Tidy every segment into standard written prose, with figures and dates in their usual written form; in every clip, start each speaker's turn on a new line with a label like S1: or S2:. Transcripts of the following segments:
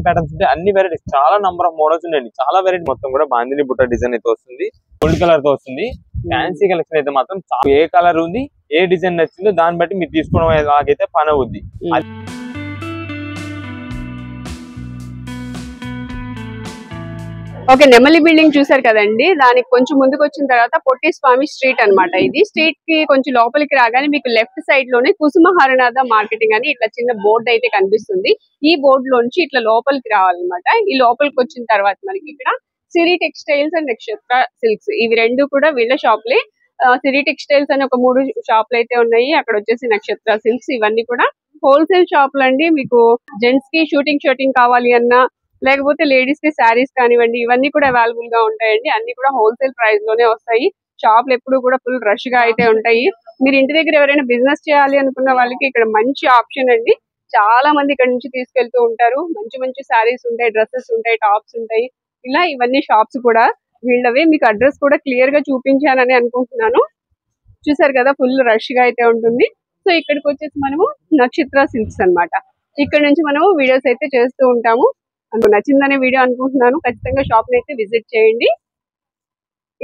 S1: Patterns ఉంటాయి, అన్ని varieties, చాలా నంబర్ ఆఫ్ మోడల్స్ ఉన్నాయండి, చాలా వెరైటీ. మొత్తం కూడా బాందిని బుట్ట డిజైన్ అయితే వస్తుంది, గోల్డ్ కలర్ తో వస్తుంది. ఫ్యాన్సీ కలెక్షన్ అయితే మాత్రం ఏ కలర్ ఉంది, ఏ డిజైన్ నచ్చిందో దాన్ని బట్టి మీరు తీసుకోవడం ఎలాగైతే పని అవుద్ది.
S2: ఓకే, నెమలి బిల్డింగ్ చూసారు కదండి. దానికి కొంచెం ముందుకు వచ్చిన తర్వాత పొట్టి స్వామి స్ట్రీట్ అన్నమాట. ఇది స్ట్రీట్ కి కొంచెం లోపలికి రాగానే మీకు లెఫ్ట్ సైడ్ లోనే కుసుమ హరనాథ మార్కెటింగ్ అని ఇట్లా చిన్న బోర్డు అయితే కనిపిస్తుంది. ఈ బోర్డు లోంచి ఇట్లా లోపలికి రావాలన్నమాట. ఈ లోపలికి వచ్చిన తర్వాత మనకి ఇక్కడ సిరి టెక్స్టైల్స్ అండ్ నక్షత్ర సిల్క్స్, ఇవి రెండు కూడా వీళ్ళ షాప్లే. సిరి టెక్స్టైల్స్ అని ఒక 3 షాపులు అయితే ఉన్నాయి. అక్కడ వచ్చేసి నక్షత్ర సిల్క్స్, ఇవన్నీ కూడా హోల్సేల్ షాపులు అండి. మీకు జెంట్స్ కి షూటింగ్ కావాలి అన్నా, లేకపోతే లేడీస్ కి శారీస్ కానివ్వండి, ఇవన్నీ కూడా అవైలబుల్ గా ఉంటాయండి. అన్ని కూడా హోల్సేల్ ప్రైస్ లోనే వస్తాయి. షాపులు ఎప్పుడు కూడా ఫుల్ రష్ గా అయితే ఉంటాయి. మీరు ఇంటి దగ్గర ఎవరైనా బిజినెస్ చేయాలి అనుకున్న వాళ్ళకి ఇక్కడ మంచి ఆప్షన్ అండి. చాలా మంది ఇక్కడ నుంచి తీసుకెళ్తూ ఉంటారు. మంచి మంచి శారీస్ ఉంటాయి, డ్రెస్సెస్ ఉంటాయి, టాప్స్ ఉంటాయి. ఇలా ఇవన్నీ షాప్స్ కూడా వీళ్ళవే. మీకు అడ్రస్ కూడా క్లియర్ గా చూపించానని అనుకుంటున్నాను. చూసారు కదా, ఫుల్ రష్ గా అయితే ఉంటుంది. సో ఇక్కడికి వచ్చేసి మనము నక్షత్ర సిల్క్స్ అన్నమాట. ఇక్కడ నుంచి మనము వీడియోస్ అయితే చేస్తూ ఉంటాము. నచ్చిందనే వీడియో అనుకుంటున్నాను. ఖచ్చితంగా షాప్ ని అయితే విజిట్ చేయండి.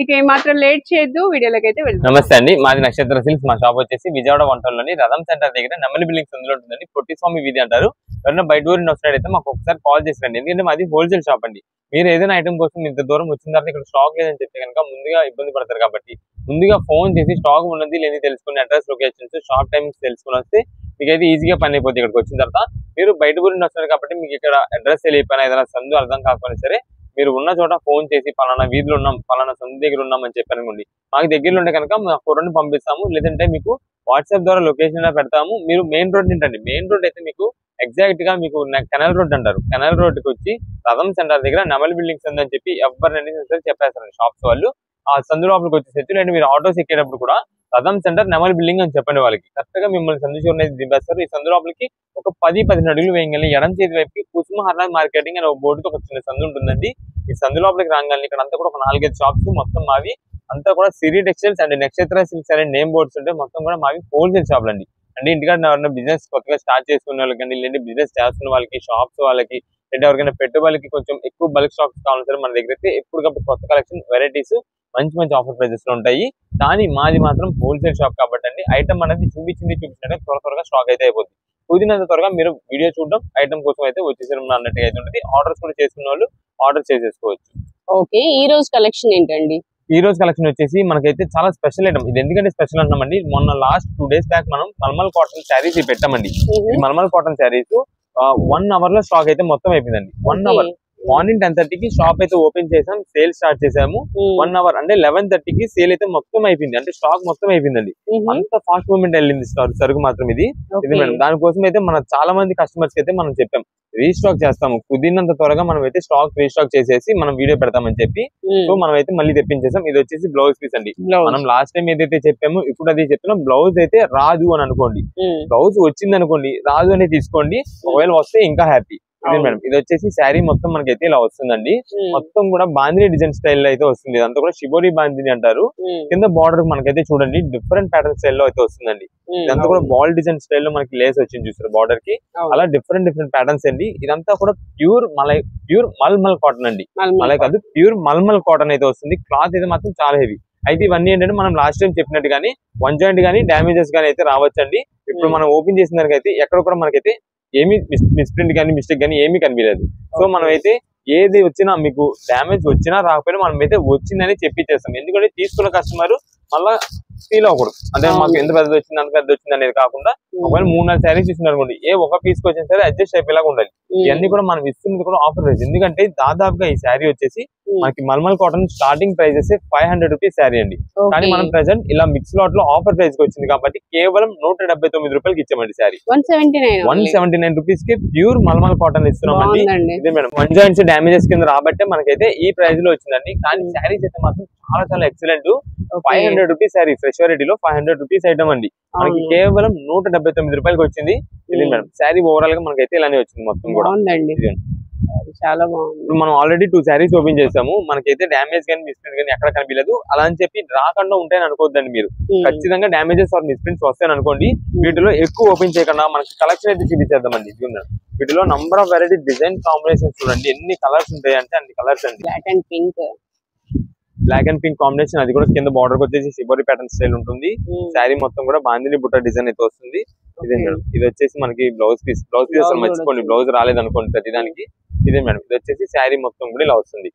S2: ఇక ఏమాత్రం లేట్ చేయొద్దు, వీడియోలోకి అయితే వెళ్దాం.
S1: నమస్తే అండి, మాది నక్షత్ర సిల్క్స్. మా షాప్ వచ్చేసి విజయవాడ వంటల్లోని రథం సెంటర్ దగ్గర నెమలి బిల్డింగ్స్ అందులో ఉంటుందండి. పొట్టి స్వామి వీధి అంటారు. ఎవరైనా బయట ఊరిని వస్తున్నట్టయితే మాకు ఒకసారి కాల్ చేసిరండి. ఎందుకంటే మాది హోల్సేల్ షాప్ అండి. మీరు ఏదైనా ఐటమ్ కోసం ఇంత దూరం వచ్చిన తర్వాత ఇక్కడ స్టాక్ లేదని చెప్తే కనుక ముందుగా ఇబ్బంది పడతారు. కాబట్టి ముందుగా ఫోన్ చేసి స్టాక్ ఉన్నది లేని తెలుసుకుని అడ్రస్, లొకేషన్స్, షాప్ టైమ్స్ తెలుసుకుని వస్తే మీకైతే ఈజీగా పని అయిపోతుంది. ఇక్కడికి వచ్చిన తర్వాత మీరు బయట ఊరిని వస్తున్నారు కాబట్టి మీకు ఇక్కడ అడ్రస్ తెలియకపోయినా, ఏదైనా సందు అర్థం కాకపోయినా సరే మీరు ఉన్న చోట ఫోన్ చేసి పలానా వీధిలో ఉన్నాం, పలానా సందు దగ్గర ఉన్నాం అని చెప్పారనుకోండి, మాకు దగ్గరలో ఉంటే కనుక మా ఫోటోని పంపిస్తాము. లేదంటే మీకు వాట్సాప్ ద్వారా లొకేషన్ పెడతాము. మీరు మెయిన్ రోడ్ నింటండి. మెయిన్ రోడ్ అయితే మీకు ఎగ్జాక్ట్ గా మీకు కెనాల్ రోడ్ అంటారు. కెనాల్ రోడ్ కి వచ్చి రథం సెంటర్ దగ్గర నెమలి బిల్డింగ్స్ ఉందని చెప్పి ఎవరిని చెప్పేస్తారండి షాప్స్ వాళ్ళు. ఆ సందు లోపలికి వచ్చేసి లేదంటే మీరు ఆటోస్ ఎక్కేటప్పుడు కూడా రథం సెంటర్ నెమలి బిల్డింగ్ అని చెప్పండి వాళ్ళకి. కరెక్ట్ గా మిమ్మల్ని సందు చూడని దింపేస్తారు. ఈ సందు లోపలికి ఒక 10-15 అడుగులు వేయగలి ఎడం చేతి వైపుకి కుసుమ హరనాథ్ మార్కెటింగ్ అనే ఒక బోర్డుతో ఒక చిన్న సందు ఉంటుందండి. ఈ సందు లోపలికి రాగానే ఇక్కడ అంతా కూడా ఒక 4-5 షాప్స్ మొత్తం మావి. అంతా కూడా సిరి టెక్స్టైల్స్ అండ్ నక్షత్ర సిల్క్స్ అనే నేమ్ బోర్డ్స్ ఉంటాయి. మొత్తం కూడా మావి హోల్సేల్ షాపులు అండి. అంటే ఇంటికాడ ఎవరైనా బిజినెస్ కొత్తగా స్టార్ట్ చేసుకునే వాళ్ళకి కానీ, లేదంటే బిజినెస్ చేస్తున్న వాళ్ళకి, షాప్స్ వాళ్ళకి, లేదా ఎవరికైనా పెట్టుబడికి కొంచెం ఎక్కువ బల్క్ స్టాక్స్ కావాలంటే సరే మన దగ్గర అయితే ఎప్పటికప్పుడు కొత్త కలెక్షన్, వెరైటీస్, మంచి మంచి ఆఫర్ ప్రైజెస్ లో ఉంటాయి. కానీ మాది మాత్రం హోల్సేల్ షాప్ కాబట్టి అండి ఐటమ్ అనేది చూపించినట్టు త్వరగా స్టాక్ అయితే అయిపోతుంది. కుదిరినంత త్వరగా మీరు వీడియో చూడడం, ఐటమ్ కోసం అయితే వచ్చేసారు అన్నట్టుగా అయితే ఉంటుంది. ఆర్డర్స్ కూడా చేసుకున్న వాళ్ళు ఆర్డర్ చేసేసుకోవచ్చు.
S2: ఓకే, ఈ రోజు కలెక్షన్ ఏంటండి?
S1: ఈ రోజు కలెక్షన్ వచ్చేసి మనకైతే చాలా స్పెషల్ ఐటమ్. ఇది ఎందుకంటే స్పెషల్ అంటున్నామండి, మొన్న లాస్ట్ 2 days బ్యాక్ మనం మల్మల్ కాటన్ శారీస్ పెట్టామండి. ఈ మల్మల్ కాటన్ శారీస్ 1 hour లో స్టాక్ అయితే మొత్తం అయిపోయిందండి. 1 hour మార్నింగ్ 10:30కి షాప్ అయితే ఓపెన్ చేసాం, సేల్ స్టార్ట్ చేసాము. 1 hour అంటే 11:30కి సేల్ అయితే మొత్తం అయిపోయింది. అంటే స్టాక్ మొత్తం అయిపోయిందండి. అంత ఫాస్ట్ మూవ్మెంట్ వెళ్ళింది సరుకు మాత్రం ఇది మేడం. దానికోసం అయితే మన చాలా మంది కస్టమర్స్ కి అయితే మనం చెప్పాం రీస్టాక్ చేస్తాము, కుదిరినంత త్వరగా మనం అయితే స్టాక్ రీస్టాక్ చేసేసి మనం వీడియో పెడతామని చెప్పి. సో మనం అయితే మళ్ళీ తెప్పించేసాం. ఇది వచ్చేసి బ్లౌజ్ పీస్ అండి. మనం లాస్ట్ టైం ఏదైతే చెప్పామో ఇప్పుడు అది చెప్తున్నాం. బ్లౌజ్ అయితే రాదు అని అనుకోండి, బ్లౌజ్ వచ్చింది అనుకోండి, రాదు అని తీసుకోండి. ఒకవేళ వస్తే ఇంకా హ్యాపీ. ఇది మేడం, ఇది వచ్చేసి శారీ మొత్తం మనకైతే ఇలా వస్తుందండి. మొత్తం కూడా బాందిని డిజైన్ స్టైల్ లో అయితే వస్తుంది. ఇదంతా కూడా షిబోరి బాందిని అంటారు. కింద బార్డర్ మనకైతే చూడండి డిఫరెంట్ ప్యాటర్న్ స్టైల్ లో అయితే వస్తుందండి. ఇదంతా కూడా బాల్ డిజైన్ స్టైల్ లో మనకి లేస్ వచ్చింది చూసారు బార్డర్ కి. అలా డిఫరెంట్ ప్యాటర్న్స్ అండి. ఇదంతా కూడా ప్యూర్ మల్మల్ కాటన్ అండి. మలై కాదు, ప్యూర్ మల్మల్ కాటన్ అయితే వస్తుంది. క్లాత్ అయితే మాత్రం చాలా హెవీ. అయితే ఇవన్నీ ఏంటంటే మనం లాస్ట్ టైం చెప్పినట్టు కానీ 1 joint కానీ డ్యామేజెస్ కానీ అయితే రావచ్చండి. ఇప్పుడు మనం ఓపెన్ చేసిన దానికైతే ఎక్కడ కూడా మనకైతే ఏమి మిస్ప్రింట్ కానీ మిస్టేక్ కానీ ఏమీ కనిపించలేదు. సో మనం అయితే ఏది వచ్చినా మీకు డ్యామేజ్ వచ్చినా రాకపోయినా మనం అయితే వచ్చిందని చెప్పిచ్చేస్తాం. ఎందుకంటే తీసుకున్న కస్టమర్ మళ్ళా ఫీల్ అవ్వకూడదు. అంటే మాకు ఎంత పెద్ద వచ్చింది అంత పెద్ద వచ్చింది అనేది కాకుండా ఒకవేళ 3-4 శారీస్ ఇస్తున్నారు అనుకోండి, ఏ ఒక పీస్ కి వచ్చిన సరే అడ్జస్ట్ అయిపోయేలాగా ఉండాలి. ఇవన్నీ కూడా మనం ఇస్తున్నది కూడా ఆఫర్ ప్రైస్. ఎందుకంటే దాదాపుగా ఈ శారీ వచ్చేసి మనకి mulmul cotton starting prices 500 rupees sari అండి. కానీ మనం ప్రెసెంట్ ఇలా మిక్స్ లాట్ లో ఆఫర్ ప్రైస్ కి వచ్చింది కాబట్టి కేవలం 179 రూపాయలకి ఇచ్చామండి శారీ. 179 రూపీస్ కి ప్యూర్ మల్మల్ కాటన్ ఇస్తున్నామండి. ఇదే మేడం 1 joints డ్యామేజెస్ కింద రాబట్టే మనకైతే ఈ ప్రైస్ లో వచ్చిందండి. కానీ శారీస్ అయితే మాత్రం చాలా ఎక్సలెంట్. 500 రూపీస్ శారీ, ఫ్రెష్ వెరైటీలో 500 రూపీస్ ఐటమ్ అండి. మనకి కేవలం 179 రూపాయలకి వచ్చింది. ఇది మేడం శారీ ఓవరాల్ గా మనకైతే ఇలానే వచ్చింది మొత్తం కూడా.
S2: చాలా బాగుంది.
S1: ఇప్పుడు మనం ఆల్రెడీ 2 శారీస్ ఓపెన్ చేసాము. మనకైతే డ్యామేజ్ కానీ మిస్ప్రింట్ కానీ ఎక్కడ కనిపించలేదు. అలా అని చెప్పి రాకుండా ఉంటాయని అనుకోవద్దండి మీరు. ఖచ్చితంగా డ్యామేజెస్ ఆర్ మిస్ప్రింట్స్ వస్తాయని అనుకోండి. వీటిలో ఎక్కువ ఓపెన్ చేయకుండా మనకి కలెక్షన్ అయితే చూపించేద్దామండి. వీటిలో number of variety design combinations చూడండి, ఎన్ని కలర్స్ ఉంటాయి అంటే అన్ని కలర్స్ అండి.
S2: Black and pink,
S1: black and pink combination, అది కూడా కింద బార్డర్ వచ్చేసి షిబోరి ప్యాటర్న్ స్టైల్ ఉంటుంది. శారీ మొత్తం కూడా బాందిని బుట్ట డిజైన్ అయితే వస్తుంది. ఇదే మేడం, ఇది వచ్చేసి మనకి బ్లౌజ్ పీస్ అసలు మర్చిపోండి, బ్లౌజ్ రాలేదనుకోండి ప్రతిదానికి. ఇదే మేడం, ఇది వచ్చేసి శారీ మొత్తం కూడా ఇలా వస్తుంది.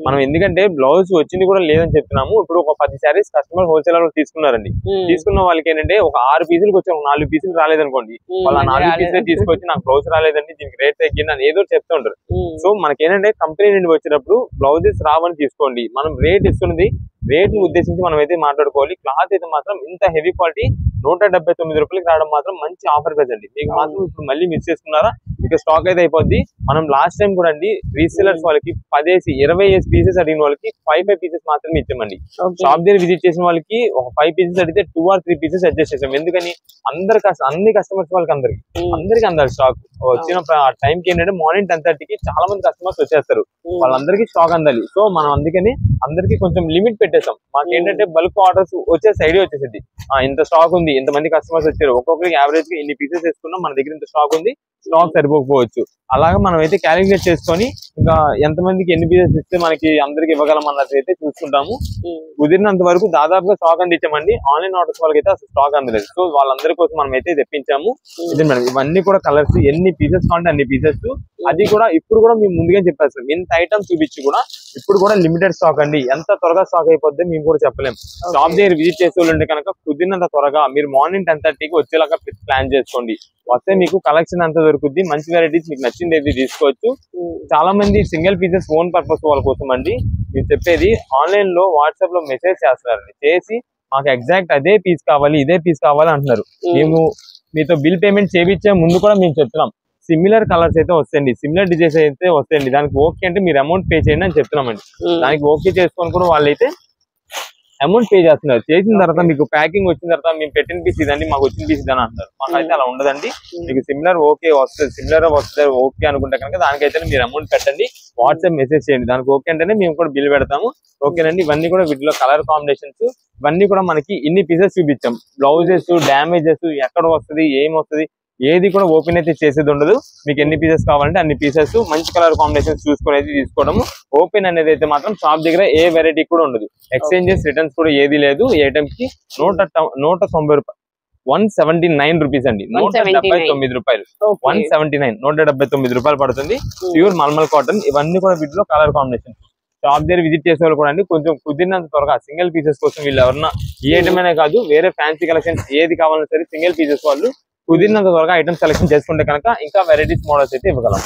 S1: మనం ఎందుకంటే బ్లౌజ్ వచ్చింది కూడా లేదని చెప్తున్నాము. ఇప్పుడు ఒక 10 శారీస్ కస్టమర్ హోల్సేలర్ తీసుకున్నారండి, తీసుకున్న వాళ్ళకి ఏంటంటే ఒక 6 పీసులకు వచ్చి ఒక 4 పీసులు రాలేదనుకోండి, వాళ్ళ 4 పీసులే తీసుకొచ్చి నాకు బ్లౌజ్ రాలేదండి, దీనికి రేట్ తగ్గింది అని ఏదో చెప్తూ ఉంటారు. సో మనకేంటంటే కంపెనీ నుండి వచ్చినప్పుడు బ్లౌజెస్ రావని తీసుకోండి, మనం రేట్ ఇస్తున్నది రేట్ ని ఉద్దేశించి మనం అయితే మాట్లాడుకోవాలి. క్లాత్ అయితే మాత్రం ఇంత హెవీ క్వాలిటీ 179 రూపాయలకి రావడం మాత్రం మంచి ఆఫర్ కదండి. మీకు మాత్రం ఇప్పుడు మళ్ళీ మిస్ చేసుకున్నారా, ఇక స్టాక్ అయితే అయిపోద్ది. మనం లాస్ట్ టైం కూడా అండి రీసెలర్స్ వాళ్ళకి 20 పీసెస్ అడిగిన వాళ్ళకి 5 పీసెస్ మాత్రమే ఇచ్చామండి. షాప్ దగ్గర విజిట్ చేసిన వాళ్ళకి ఒక 5 పీసెస్ అడిగితే 2 or 3 పీసెస్ అడ్జస్ట్ చేసాం. ఎందుకని అన్ని కస్టమర్స్ వాళ్ళకి అందరికి అందాలి స్టాక్. వచ్చిన టైంకి ఏంటంటే మార్నింగ్ 10:30కి చాలా మంది కస్టమర్స్ వచ్చేస్తారు, వాళ్ళందరికీ స్టాక్ అందాలి. సో మనం అందుకని అందరికి కొంచెం లిమిట్ పెట్టేసాం. మాకేంటంటే బల్క్ ఆర్డర్స్ వచ్చే సైడ్ వచ్చేసింది, ఇంత స్టాక్ ఉంది, ఇంతమంది కస్టమర్స్ వచ్చారు, ఒక్కొక్కరికి యావరేజ్ గా ఇన్ని పీసెస్ వేసుకున్నాం, మన దగ్గర ఇంత స్టాక్ ఉంది, స్టాక్ సరిపోకపోవచ్చు. అలాగా మనం అయితే క్యాలిక్యులేట్ చేసుకొని ఇంకా ఎంతమందికి ఎన్ని పీసెస్ ఇస్తే మనకి అందరికి ఇవ్వగలం అన్నది అయితే చూసుకుంటాము. కుదిరినంత వరకు దాదాపుగా స్టాక్ అందించామండి. ఆన్లైన్ ఆర్డర్స్ వాళ్ళకైతే అసలు స్టాక్ అందలేదు, సో వాళ్ళందరి కోసం మనం అయితే తెప్పించాము. ఇది మేడం, ఇవన్నీ కూడా కలర్స్, ఎన్ని పీసెస్ కావాలంటే అన్ని పీసెస్. అది కూడా ఇప్పుడు కూడా మేము ముందుగా చెప్పేస్తాం, ఇంత ఐటమ్ చూపించి కూడా ఇప్పుడు కూడా లిమిటెడ్ స్టాక్ అండి. ఎంత త్వరగా స్టాక్ అయిపోద్ది మేము కూడా చెప్పలేం. షాప్ దగ్గర విజిట్ చేసే వాళ్ళు ఉంటే కనుక కుదిరినంత త్వరగా మీరు మార్నింగ్ 10:30కి వచ్చేలాగా ప్లాన్ చేసుకోండి. వస్తే మీకు కలెక్షన్ అంతా దొరుకుద్ది, మంచి వెరైటీస్ మీకు నచ్చింది ఏది తీసుకోవచ్చు. చాలా మంది సింగిల్ పీసెస్ ఓన్ పర్పస్ వాళ్ళ కోసం అండి మీరు చెప్పేది, ఆన్లైన్ లో వాట్సాప్ లో మెసేజ్ చేస్తున్నారండి, చేసి మాకు ఎగ్జాక్ట్ అదే పీస్ కావాలి ఇదే పీస్ కావాలి అంటున్నారు. మేము మీతో బిల్ పేమెంట్ చేయించే ముందు కూడా మేము చెప్తున్నాం, సిమిలర్ కలర్స్ అయితే వస్తాయండి, సిమిలర్ డిజైన్స్ అయితే వస్తాయండి, దానికి ఓకే అంటే మీరు అమౌంట్ పే చేయండి అని చెప్తున్నామండి. దానికి ఓకే చేసుకొని కూడా వాళ్ళైతే అమౌంట్ పే చేస్తున్నారు. చేసిన తర్వాత మీకు ప్యాకింగ్ వచ్చిన తర్వాత మేము పెట్టిన పీస్ ఇదండి, మాకు వచ్చిన పీస్ ఇదని అంటారు. మాకైతే అలా ఉండదండి. మీకు సిమిలర్ ఓకే వస్తుంది, సిమిలర్ వస్తుంది ఓకే అనుకుంటే కనుక దానికైతే మీరు అమౌంట్ పెట్టండి, వాట్సాప్ మెసేజ్ చేయండి, దానికి ఓకే అంటేనే మేము కూడా బిల్ పెడతాము. ఓకేనండి. ఇవన్నీ కూడా వీటిలో కలర్ కాంబినేషన్స్ ఇవన్నీ కూడా మనకి ఇన్ని పీసెస్ చూపించాం. బ్లౌజెస్ డ్యామేజెస్ ఎక్కడ వస్తుంది ఏం వస్తుంది ఏది కూడా ఓపెన్ అయితే చేసేది ఉండదు. మీకు ఎన్ని పీసెస్ కావాలంటే అన్ని పీసెస్ మంచి కలర్ కాంబినేషన్స్ చూసుకొని అయితే తీసుకోవడము. ఓపెన్ అనేది అయితే మాత్రం షాప్ దగ్గర ఏ వెరైటీ కూడా ఉండదు. ఎక్స్చేంజెస్ రిటర్న్స్ కూడా ఏది లేదు. ఈ ఐటమ్స్ కి 190 రూపాయలు 179 రూపీస్ అండి, 179 రూపాయలు 179 179 రూపాయలు పడుతుంది. Pure mulmul cotton. ఇవన్నీ కూడా వీటిలో కలర్ కాంబినేషన్. షాప్ దగ్గర విజిట్ చేసే వాళ్ళు కూడా అండి కొంచెం కుదిరినంత త్వరగా సింగిల్ పీసెస్ కోసం వీళ్ళు ఎవరన్నా ఈ ఐటమ్ అనే కాదు వేరే ఫ్యాన్సీ కలెక్షన్స్ ఏది కావాలన్నా సరే సింగిల్ పీసెస్ వాళ్ళు కుదిరినంత త్వరగా ఐటమ్ సెలెక్షన్ చేసుకుంటే కనుక ఇంకా వెరైటీస్ మోడల్స్ అయితే ఇవ్వగలం.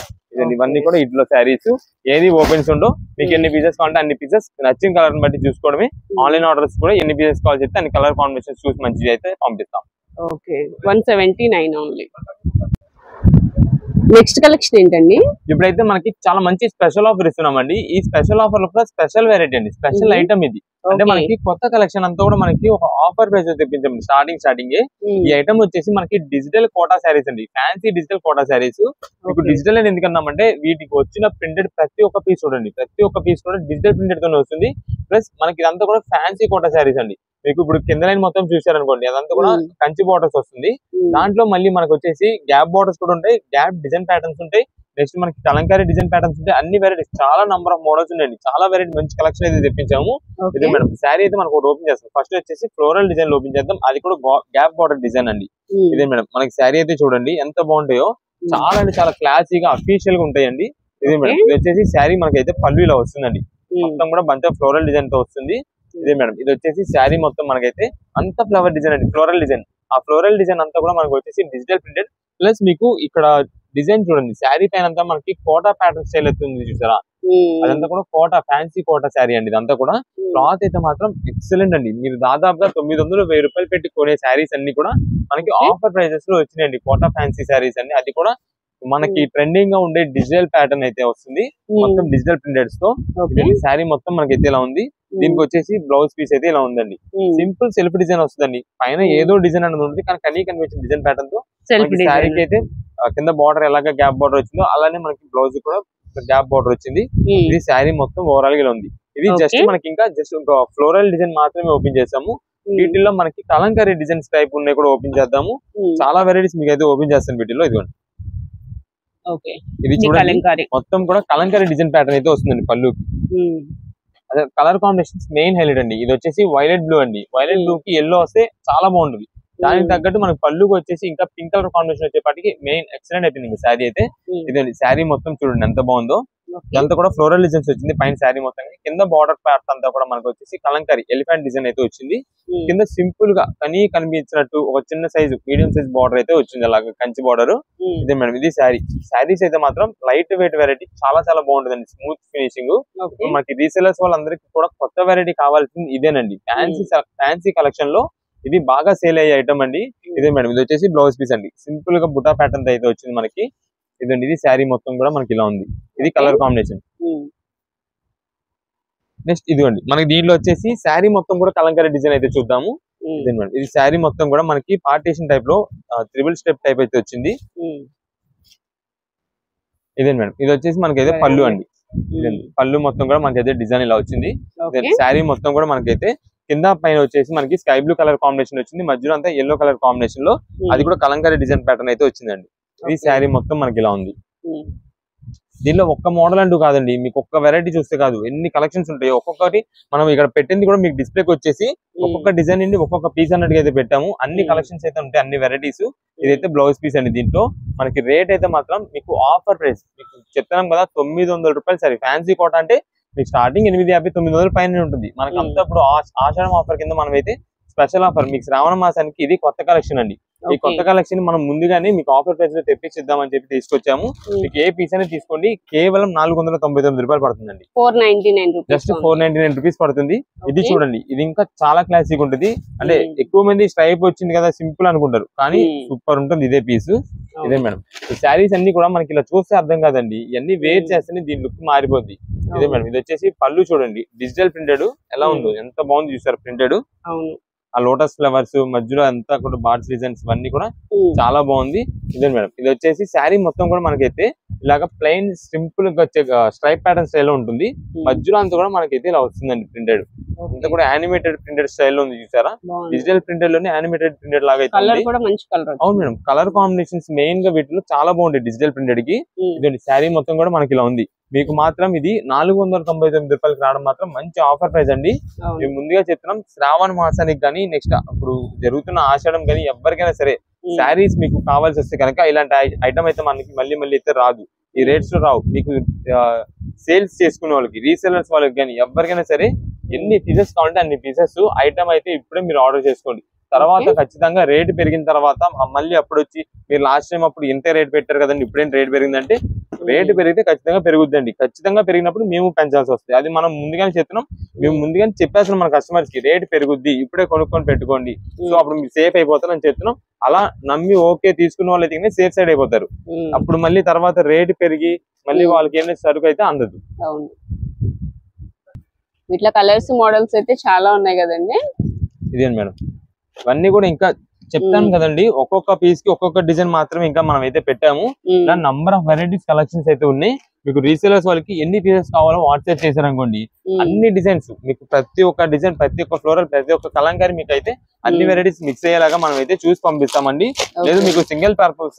S1: ఇవన్నీ కూడా ఇంట్లో శారీస్ ఏది ఓపెన్స్ ఉండో మీకు ఎన్ని పీసెస్ కావాలంటే అన్ని పీసెస్ నచ్చిన కలర్ బట్టి చూసుకోవడమే. ఆన్లైన్ ఆర్డర్స్ కూడా ఎన్ని పీసెస్ కావాలి చెప్తే అన్ని కలర్ కాంబినేషన్స్ చూసి మంచిగా అయితే పంపిస్తాం.
S2: Okay 179 only. నెక్స్ట్ కలెక్షన్ ఏంటండి?
S1: ఇప్పుడైతే మనకి చాలా మంచి స్పెషల్ ఆఫర్ ఇస్తున్నామండి. ఈ స్పెషల్ ఆఫర్ లో స్పెషల్ వెరైటీ అండి, స్పెషల్ ఐటమ్ ఇది. అంటే మనకి కొత్త కలెక్షన్ అంతా కూడా మనకి ఒక ఆఫర్ ప్రైస్ తెప్పించాము. స్టార్టింగ్ ఈ ఐటమ్ వచ్చేసి మనకి డిజిటల్ కోటా శారీస్ అండి, ఫ్యాన్సీ డిజిటల్ కోటా శారీస్. మీకు డిజిటల్ అని ఎందుకన్నామంటే వీటికి వచ్చిన ప్రింటెడ్ ప్రతి ఒక్క పీస్ చూడండి, ప్రతి ఒక్క పీస్ కూడా డిజిటల్ ప్రింటెడ్ తోనే వస్తుంది. ప్లస్ మనకి ఇదంతా కూడా ఫ్యాన్సీ కోటా శారీస్ అండి. మీకు ఇప్పుడు కింద లైన్ మొత్తం చూసారనుకోండి అదంతా కూడా కంచి బార్డర్స్ వస్తుంది. దాంట్లో మళ్ళీ మనకు వచ్చేసి గ్యాప్ బార్డర్స్ కూడా ఉంటాయి, గ్యాప్ డిజైన్ ప్యాటర్న్స్ ఉంటాయి. నెక్స్ట్ మనకి కలంకారీ డిజైన్ ప్యాటర్న్స్ ఉంటాయి. అన్ని వెరైటీస్ చాలా నంబర్ ఆఫ్ మోడల్స్ ఉన్నాయండి. చాలా వెరైటీ మంచి కలెక్షన్ అయితే తెప్పించాము. ఇదే మేడం శారీ అయితే మనకు ఓపెన్ చేస్తాం. ఫస్ట్ వచ్చేసి ఫ్లోరల్ డిజైన్ ఓపెన్ చేద్దాం, అది కూడా గ్యాప్ బార్డర్ డిజైన్ అండి. ఇదే మేడం మనకి శారీ అయితే చూడండి ఎంత బాగుంటాయో, చాలా అంటే చాలా క్లాసీగా అఫీషియల్ గా ఉంటాయండి. ఇదే మేడం ఇది వచ్చేసి శారీ మనకైతే పళ్ళు ఇలా వస్తుందండి, మొత్తం కూడా మంచిగా ఫ్లోరల్ డిజైన్ తో వస్తుంది. ఇదే మేడం ఇది వచ్చేసి శారీ మొత్తం మనకైతే అంత ఫ్లవర్ డిజైన్ అండి, ఫ్లోరల్ డిజైన్. ఆ ఫ్లోరల్ డిజైన్ అంతా కూడా మనకు వచ్చేసి డిజిటల్ ప్రింటెడ్. ప్లస్ మీకు ఇక్కడ డిజైన్ చూడండి శారీ పైన అంతా మనకి కోటా ప్యాటర్న్ స్టైల్ అవుతుంది చూసారా, అదంతా కూడా కోటా ఫ్యాన్సీ కోటా శారీ అండి. ఇదంతా కూడా క్లాత్ అయితే మాత్రం ఎక్సలెంట్ అండి. మీరు దాదాపుగా 900-1000 రూపాయలు పెట్టి కొనే శారీస్ అన్ని కూడా మనకి ఆఫర్ ప్రైజెస్ లో వచ్చినాయండి. కోటా ఫ్యాన్సీ శారీస్ అన్ని, అది కూడా మనకి ట్రెండింగ్ గా ఉండే డిజిటల్ ప్యాటర్న్ అయితే వస్తుంది, మొత్తం డిజిటల్ ప్రింటెడ్స్ తో. శారీ మొత్తం మనకైతే ఇలా ఉంది. దీనికి వచ్చేసి బ్లౌజ్ పీస్ అయితే ఇలా ఉందండి. సింపుల్ సెల్ఫ్ డిజైన్ వస్తుందండి, పైన ఏదో డిజైన్ అనేది ఉంటుంది కానీ కనిపించిన డిజైన్ ప్యాటర్న్ తో శారీకి అయితే కింద బార్డర్ ఎలాగా గ్యాప్ బార్డర్ వచ్చిందో అలానే మనకి బ్లౌజ్ కూడా గ్యాప్ బార్డర్ వచ్చింది. ఇది శారీ మొత్తం ఓవరాల్ గా ఉంది. ఇది జస్ట్ మనకి ఇంకా జస్ట్ ఒక ఫ్లోరల్ డిజైన్ మాత్రమే ఓపెన్ చేసాము. వీటిల్లో మనకి కలంకారీ డిజైన్స్ టైప్ ఉన్నాయి కూడా ఓపెన్ చేద్దాము. చాలా వెరైటీస్ మీకు అయితే ఓపెన్ చేస్తాను వీటిలో. ఇదిగోండి
S2: ఓకే
S1: ఇది చూడండి
S2: కలంకారీ
S1: మొత్తం కూడా కలంకారీ డిజైన్ ప్యాటర్న్ అయితే వస్తుందండి పళ్ళు. అదే కలర్ కాంబినేషన్స్ మెయిన్ హైలైట్ అండి. ఇది వచ్చేసి వైలెట్ బ్లూ అండి. వైలెట్ బ్లూ కి ఎల్లో వస్తే చాలా బాగుంటుంది. దానికి తగ్గట్టు మనకు పళ్ళుకి వచ్చేసి ఇంకా పింక్ కలర్ కాంబినేషన్ వచ్చేపాటికి మెయిన్ ఎక్సలెంట్ అయిపోయింది శారీ అయితే. ఇదండి శారీ మొత్తం చూడండి ఎంత బాగుందో. ఇదంతా కూడా ఫ్లోరల్ డిజైన్స్ వచ్చింది పైన శారీ మొత్తం. కింద బార్డర్ పార్ట్ అంతా కూడా మనకు వచ్చేసి కలంకారీ ఎలిఫెంట్ డిజైన్ అయితే వచ్చింది. కింద సింపుల్ గా కనిపించినట్టు ఒక చిన్న సైజు మీడియం సైజ్ బార్డర్ అయితే వచ్చింది, అలాగా కంచి బార్డర్. ఇదే మేడం ఇది శారీ. శారీస్ అయితే మాత్రం లైట్ వెయిట్ వెరైటీ చాలా చాలా బాగుంటుందండి, స్మూత్ ఫినిషింగ్. మనకి రీసెలర్స్ వాళ్ళందరికీ కూడా కొత్త వెరైటీ కావాల్సింది ఇదేనండి. ఫ్యాన్సీ కలెక్షన్ లో ఇది బాగా సేల్ అయ్యే ఐటమ్ అండి. ఇదే మేడం ఇది వచ్చేసి బ్లౌజ్ పీస్ అండి. సింపుల్ గా బుటా ప్యాటర్న్ అయితే వచ్చింది మనకి. ఇదండి ఇది శారీ మొత్తం కూడా మనకి ఇలా ఉంది. ఇది కలర్ కాంబినేషన్. నెక్స్ట్ ఇదిగోండి మనకి దీంట్లో వచ్చేసి శారీ మొత్తం కూడా కలంకారీ డిజైన్ అయితే చూద్దాము. ఇదే మేడం ఇది శారీ మొత్తం కూడా మనకి పార్టీషన్ టైప్ లో త్రిబుల్ స్టెప్ టైప్ అయితే వచ్చింది. ఇదే మేడం ఇది వచ్చేసి మనకైతే పళ్ళు అండి. పళ్ళు మొత్తం కూడా మనకైతే డిజైన్ ఇలా వచ్చింది. శారీ మొత్తం కూడా మనకైతే కింద పైన వచ్చేసి మనకి స్కై బ్లూ కలర్ కాంబినేషన్ వచ్చింది, మధ్యలో అంతా ఎల్లో కలర్ కాంబినేషన్ లో అది కూడా కలంకారీ డిజైన్ ప్యాటర్న్ అయితే వచ్చిందండి. ఇది శారీ మొత్తం మనకి ఇలా ఉంది. దీనిలో ఒక్క మోడల్ అంటూ కాదండి, మీకు ఒక్క వెరైటీ చూస్తే కాదు ఎన్ని కలెక్షన్స్ ఉంటాయి. ఒక్కొక్కటి మనం ఇక్కడ పెట్టింది కూడా మీకు డిస్ప్లేకి వచ్చేసి ఒక్కొక్క డిజైన్ నుండి ఒక్కొక్క పీస్ అన్నట్టుగా అయితే పెట్టాము. అన్ని కలెక్షన్స్ అయితే ఉంటాయి, అన్ని వెరైటీస్. ఇదైతే బ్లౌజ్ పీస్ అండి. దీంట్లో మనకి రేట్ అయితే మాత్రం మీకు ఆఫర్ ప్రైస్ మీకు చెప్తున్నాం కదా, 900 రూపాయలు సారీ. ఫ్యాన్సీ కోట అంటే మీకు స్టార్టింగ్ 850, 900 పైన ఉంటుంది మనకి. అంతా ఇప్పుడు ఆషాఢం ఆఫర్ కింద మనం అయితే స్పెషల్ ఆఫర్ మీకు శ్రావణ మాసానికి ఇది కొత్త కలెక్షన్ అండి. ఈ కొత్త కలెక్షన్ మనం ముందుగానే మీకు ఆఫర్ ప్రైస్ లో తెప్పించిద్దామని చెప్పి తీసుకొచ్చాము. మీకు ఏ పీస్ అనేది తీసుకోండి కేవలం 499 రూపాయలు పడుతుందండి.
S2: 499
S1: జస్ట్ 499 రూపీస్ పడుతుంది. ఇది చూడండి ఇది ఇంకా చాలా క్లాసిక్ ఉంటుంది. అంటే ఎక్కువ మంది స్ట్రైప్ వచ్చింది కదా సింపుల్ అనుకుంటారు, కానీ సూపర్ ఉంటుంది ఇదే పీస్. ఇదే మేడం ఈ శారీస్ అన్ని కూడా మనకి ఇలా చూస్తే అర్థం కాదండి, ఇవన్నీ వేర్ చేస్తేనే దీని లుక్ మారిపోద్ది. ఇదే మేడం ఇది వచ్చేసి పళ్ళు చూడండి డిజిటల్ ప్రింటెడ్ ఎలా ఉందో, ఎంత బాగుంది చూసారు ప్రింటెడ్. ఆ లోటస్ ఫ్లవర్స్ మధ్యలో అంతా కూడా బార్డ్స్ డిజైన్స్ ఇవన్నీ కూడా చాలా బాగుంది. ఇదే మేడం ఇది వచ్చేసి శారీ మొత్తం కూడా మనకైతే ఇలాగ ప్లెయిన్ సింపుల్ గా వచ్చే స్ట్రైప్ ప్యాటర్న్ స్టైల్ లో ఉంటుంది. మధ్యలో అంతా కూడా మనకైతే ఇలా వస్తుందండి ప్రింటెడ్. అంతా కూడా యానిమేటెడ్ ప్రింటెడ్ స్టైల్ లో ఉంది చూసారా. డిజిటల్ ప్రింటెడ్ లోనే యానిమేటెడ్ ప్రింటెడ్ లాగా అయితే అవును మేడం. కలర్ కాంబినేషన్స్ మెయిన్ గా వీటిలో చాలా బాగుంటాయి డిజిటల్ ప్రింటెడ్ కి. ఇదండి శారీ మొత్తం కూడా మనకి ఇలా ఉంది. మీకు మాత్రం ఇది 499 రూపాయలకి రావడం మాత్రం మంచి ఆఫర్ ప్రైస్ అండి. మేము ముందుగా చెప్తున్నాం శ్రావణ మాసానికి కానీ నెక్స్ట్ ఇప్పుడు జరుగుతున్న ఆషాఢం కానీ ఎవరికైనా సరే శారీస్ మీకు కావాల్సి వస్తే కనుక ఇలాంటి ఐటమ్ అయితే మనకి మళ్ళీ అయితే రాదు, ఈ రేట్స్ లో రావు. మీకు సేల్స్ చేసుకునే వాళ్ళకి రీసెలర్స్ వాళ్ళకి కానీ ఎవరికైనా సరే ఎన్ని పీసెస్ కావాలంటే అన్ని పీసెస్ ఐటమ్ అయితే ఇప్పుడే మీరు ఆర్డర్ చేసుకోండి. తర్వాత ఖచ్చితంగా రేట్ పెరిగిన తర్వాత మళ్ళీ అప్పుడు వచ్చి మీరు లాస్ట్ టైం అప్పుడు ఇంతే రేట్ పెట్టారు కదండి ఇప్పుడేం రేట్ పెరిగిందంటే, రేట్ పెరిగితే ఖచ్చితంగా పెరుగుద్దండి. ఖచ్చితంగా పెరిగినప్పుడు మేము పెంచాల్సి వస్తుంది. అది మనం ముందుగానే చెప్తున్నాం, మేము ముందుగానే చెప్పేస్తున్నాం మన కస్టమర్స్ కి రేట్ పెరుగుద్ది ఇప్పుడే కొనుక్కొని పెట్టుకోండి, సో అప్పుడు మీరు సేఫ్ అయిపోతారు అని చెప్తున్నాం. అలా నమ్మి ఓకే తీసుకున్న వాళ్ళు అయితే సేఫ్ సైడ్ అయిపోతారు. అప్పుడు మళ్ళీ తర్వాత రేట్ పెరిగి మళ్ళీ వాళ్ళకి ఏమైనా సరుకు అయితే అందదు.
S2: ఇట్లా కలర్స్ మోడల్స్ అయితే చాలా ఉన్నాయి కదండి.
S1: ఇదే మేడం ఇవన్నీ కూడా ఇంకా చెప్తాను కదండి, ఒక్కొక్క పీస్ కి ఒక్కొక్క డిజైన్ మాత్రమే ఇంకా మనం అయితే పెట్టాము. దాని నంబర్ ఆఫ్ వెరైటీస్ కలెక్షన్స్ అయితే ఉన్నాయి. మీకు రీసేలర్స్ వాళ్ళకి ఎన్ని పీసెస్ కావాలో వాట్సాప్ చేశారనుకోండి, అన్ని డిజైన్స్ మీకు ప్రతి ఒక్క డిజైన్, ప్రతి ఒక్క ఫ్లోరల్, ప్రతి ఒక్క కలంకారీ మీకు అయితే అన్ని వెరైటీస్ మిక్స్ అయ్యేలాగా మనం అయితే చూసి పంపిస్తామండి. లేదు మీకు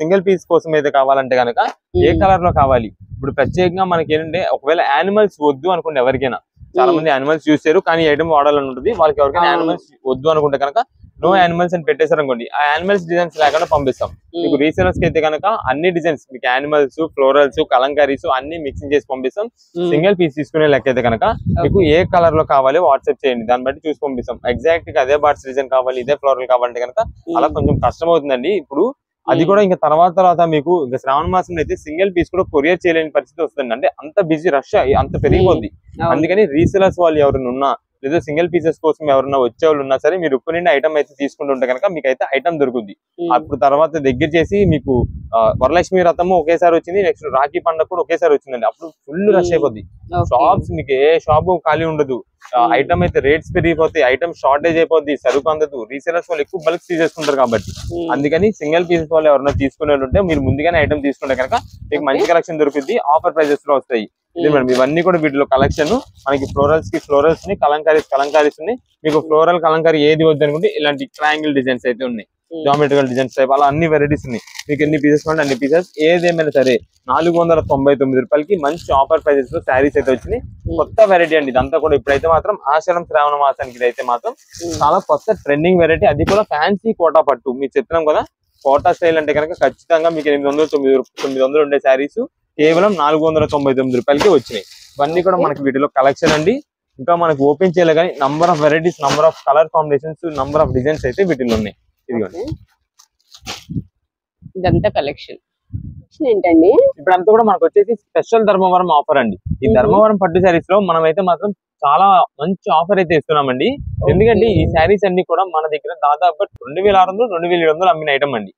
S1: సింగిల్ పీస్ కోసం అయితే కావాలంటే కనుక ఏ కలర్ లో కావాలి, ఇప్పుడు ప్రత్యేకంగా మనకి ఏంటంటే ఒకవేళ యానిమల్స్ వద్దు అనుకోండి, ఎవరికైనా చాలా మంది యానిమల్స్ చూసారు కానీ ఐటమ్ వాడాలని ఉంటుంది, వాళ్ళకి ఎవరికైనా యానిమల్స్ వద్దు అనుకుంటే కనుక నో యానిమల్స్ అని పెట్టేశారు అనుకోండి, ఆ యానిమల్స్ డిజైన్స్ లేకుండా పంపిస్తాం. మీకు రీసేలర్స్ కి అయితే కనుక అన్ని డిజైన్స్ మీకు యానిమల్స్, ఫ్లోరల్స్, కలంకారీస్ అన్ని మిక్సింగ్ చేసి పంపిస్తాం. సింగిల్ పీస్ తీసుకునే లెక్క అయితే కనుక మీకు ఏ కలర్ లో కావాలి వాట్సాప్ చేయండి, దాన్ని బట్టి చూసి పంపిస్తాం. ఎగ్జాక్ట్ గా అదే బార్డ్స్ డిజైన్ కావాలి, ఇదే ఫ్లోరల్ కావాలంటే కనుక అలా కొంచెం కష్టం అవుతుందండి. ఇప్పుడు అది కూడా ఇంకా తర్వాత మీకు ఇంకా శ్రావణ మాసంలో అయితే సింగిల్ పీస్ కూడా కొరియర్ చేయలేని పరిస్థితి వస్తుంది. అంటే అంత బిజీ రష్ అంత పెరిగిపోద్ది. అందుకని రీసేలర్స్ వాళ్ళు ఎవరైనా ఉన్నా లేదా సింగిల్ పీసెస్ కోసం ఎవరైనా వచ్చేవాళ్ళు ఉన్నా సరే మీరు ఉప్పు నిండి ఐటమ్ అయితే తీసుకుంటుంటే కనుక మీకు అయితే ఐటమ్ దొరుకుద్ది. అప్పుడు తర్వాత దగ్గర చేసి మీకు వరలక్ష్మి వ్రతము ఒకేసారి వచ్చింది, నెక్స్ట్ రాఖీ పండుగ కూడా ఒకేసారి వచ్చిందండి. అప్పుడు ఫుల్ రష్ అయిపోద్ది షాప్స్, మీకు ఏ షాప్ ఖాళీ ఉండదు. ఐటమ్ అయితే రేట్స్ పెరిగిపోతాయి, ఐటమ్ షార్టేజ్ అయిపోద్ది, సరుకు అందదు. రీసేలర్స్ వాళ్ళు ఎక్కువ బల్క్ తీసేసుకుంటారు కాబట్టి అందుకని సింగిల్ పీసెస్ వాళ్ళు ఎవరైనా తీసుకునే ఉంటే మీరు ముందుగానే ఐటమ్ తీసుకుంటే కనుక మీకు మంచి కలెక్షన్ దొరుకుద్ది, ఆఫర్ ప్రైజెస్ లో వస్తాయి. ఇది మేడం ఇవన్నీ కూడా వీటిలో కలెక్షన్ మనకి ఫ్లోరల్స్ ని, కలంకారీస్ ని. మీకు ఫ్లోరల్ కలంకారీ ఏది వద్దు అనుకుంటే ఇలాంటి ట్రయాంగిల్ డిజైన్స్ అయితే ఉన్నాయి. జామెట్రికల్ డిజైన్స్ టైప్ అలా అన్ని వెరైటీస్ ఉన్నాయి. మీకు ఎన్ని పీసెస్ కావాలంటే అన్ని పీసెస్. ఏదేమైనా సరే 499 రూపాయలకి మంచి ఆఫర్ ప్రైజెస్ లో శారీస్ అయితే వచ్చినాయి. కొత్త వెరైటీ అండి ఇదంతా కూడా. ఇప్పుడైతే మాత్రం ఆషాఢం శ్రావణ మాసానికి ఇదైతే మాత్రం చాలా కొత్త ట్రెండింగ్ వెరైటీ. అది కూడా ఫ్యాన్సీ కోటా పట్టు. మీకు చెప్తున్నాం కదా కోటా స్టైల్ అంటే కనుక ఖచ్చితంగా మీకు 800-900 ఉండే శారీస్ కేవలం 499 రూపాయలకి వచ్చినాయి. ఇవన్నీ కూడా మనకి వీటిలో కలెక్షన్ అండి. ఇంకా మనకి ఓపెన్ చేయలే కానీ number of varieties, number of colour combinations, number of designs అయితే వీటిలో ఉన్నాయి. ఇదిగోండి
S2: ఇదంతా కలెక్షన్ ఏంటండి.
S1: ఇప్పుడంతా కూడా మనకు వచ్చేసి స్పెషల్ ధర్మవరం ఆఫర్ అండి. ఈ ధర్మవరం పట్టు శారీస్ లో మనం అయితే మాత్రం చాలా మంచి ఆఫర్ అయితే ఇస్తున్నామండి. ఎందుకంటే ఈ శారీస్ అన్ని కూడా మన దగ్గర దాదాపు 2600-2700 అమ్మిన ఐటమ్ అండి.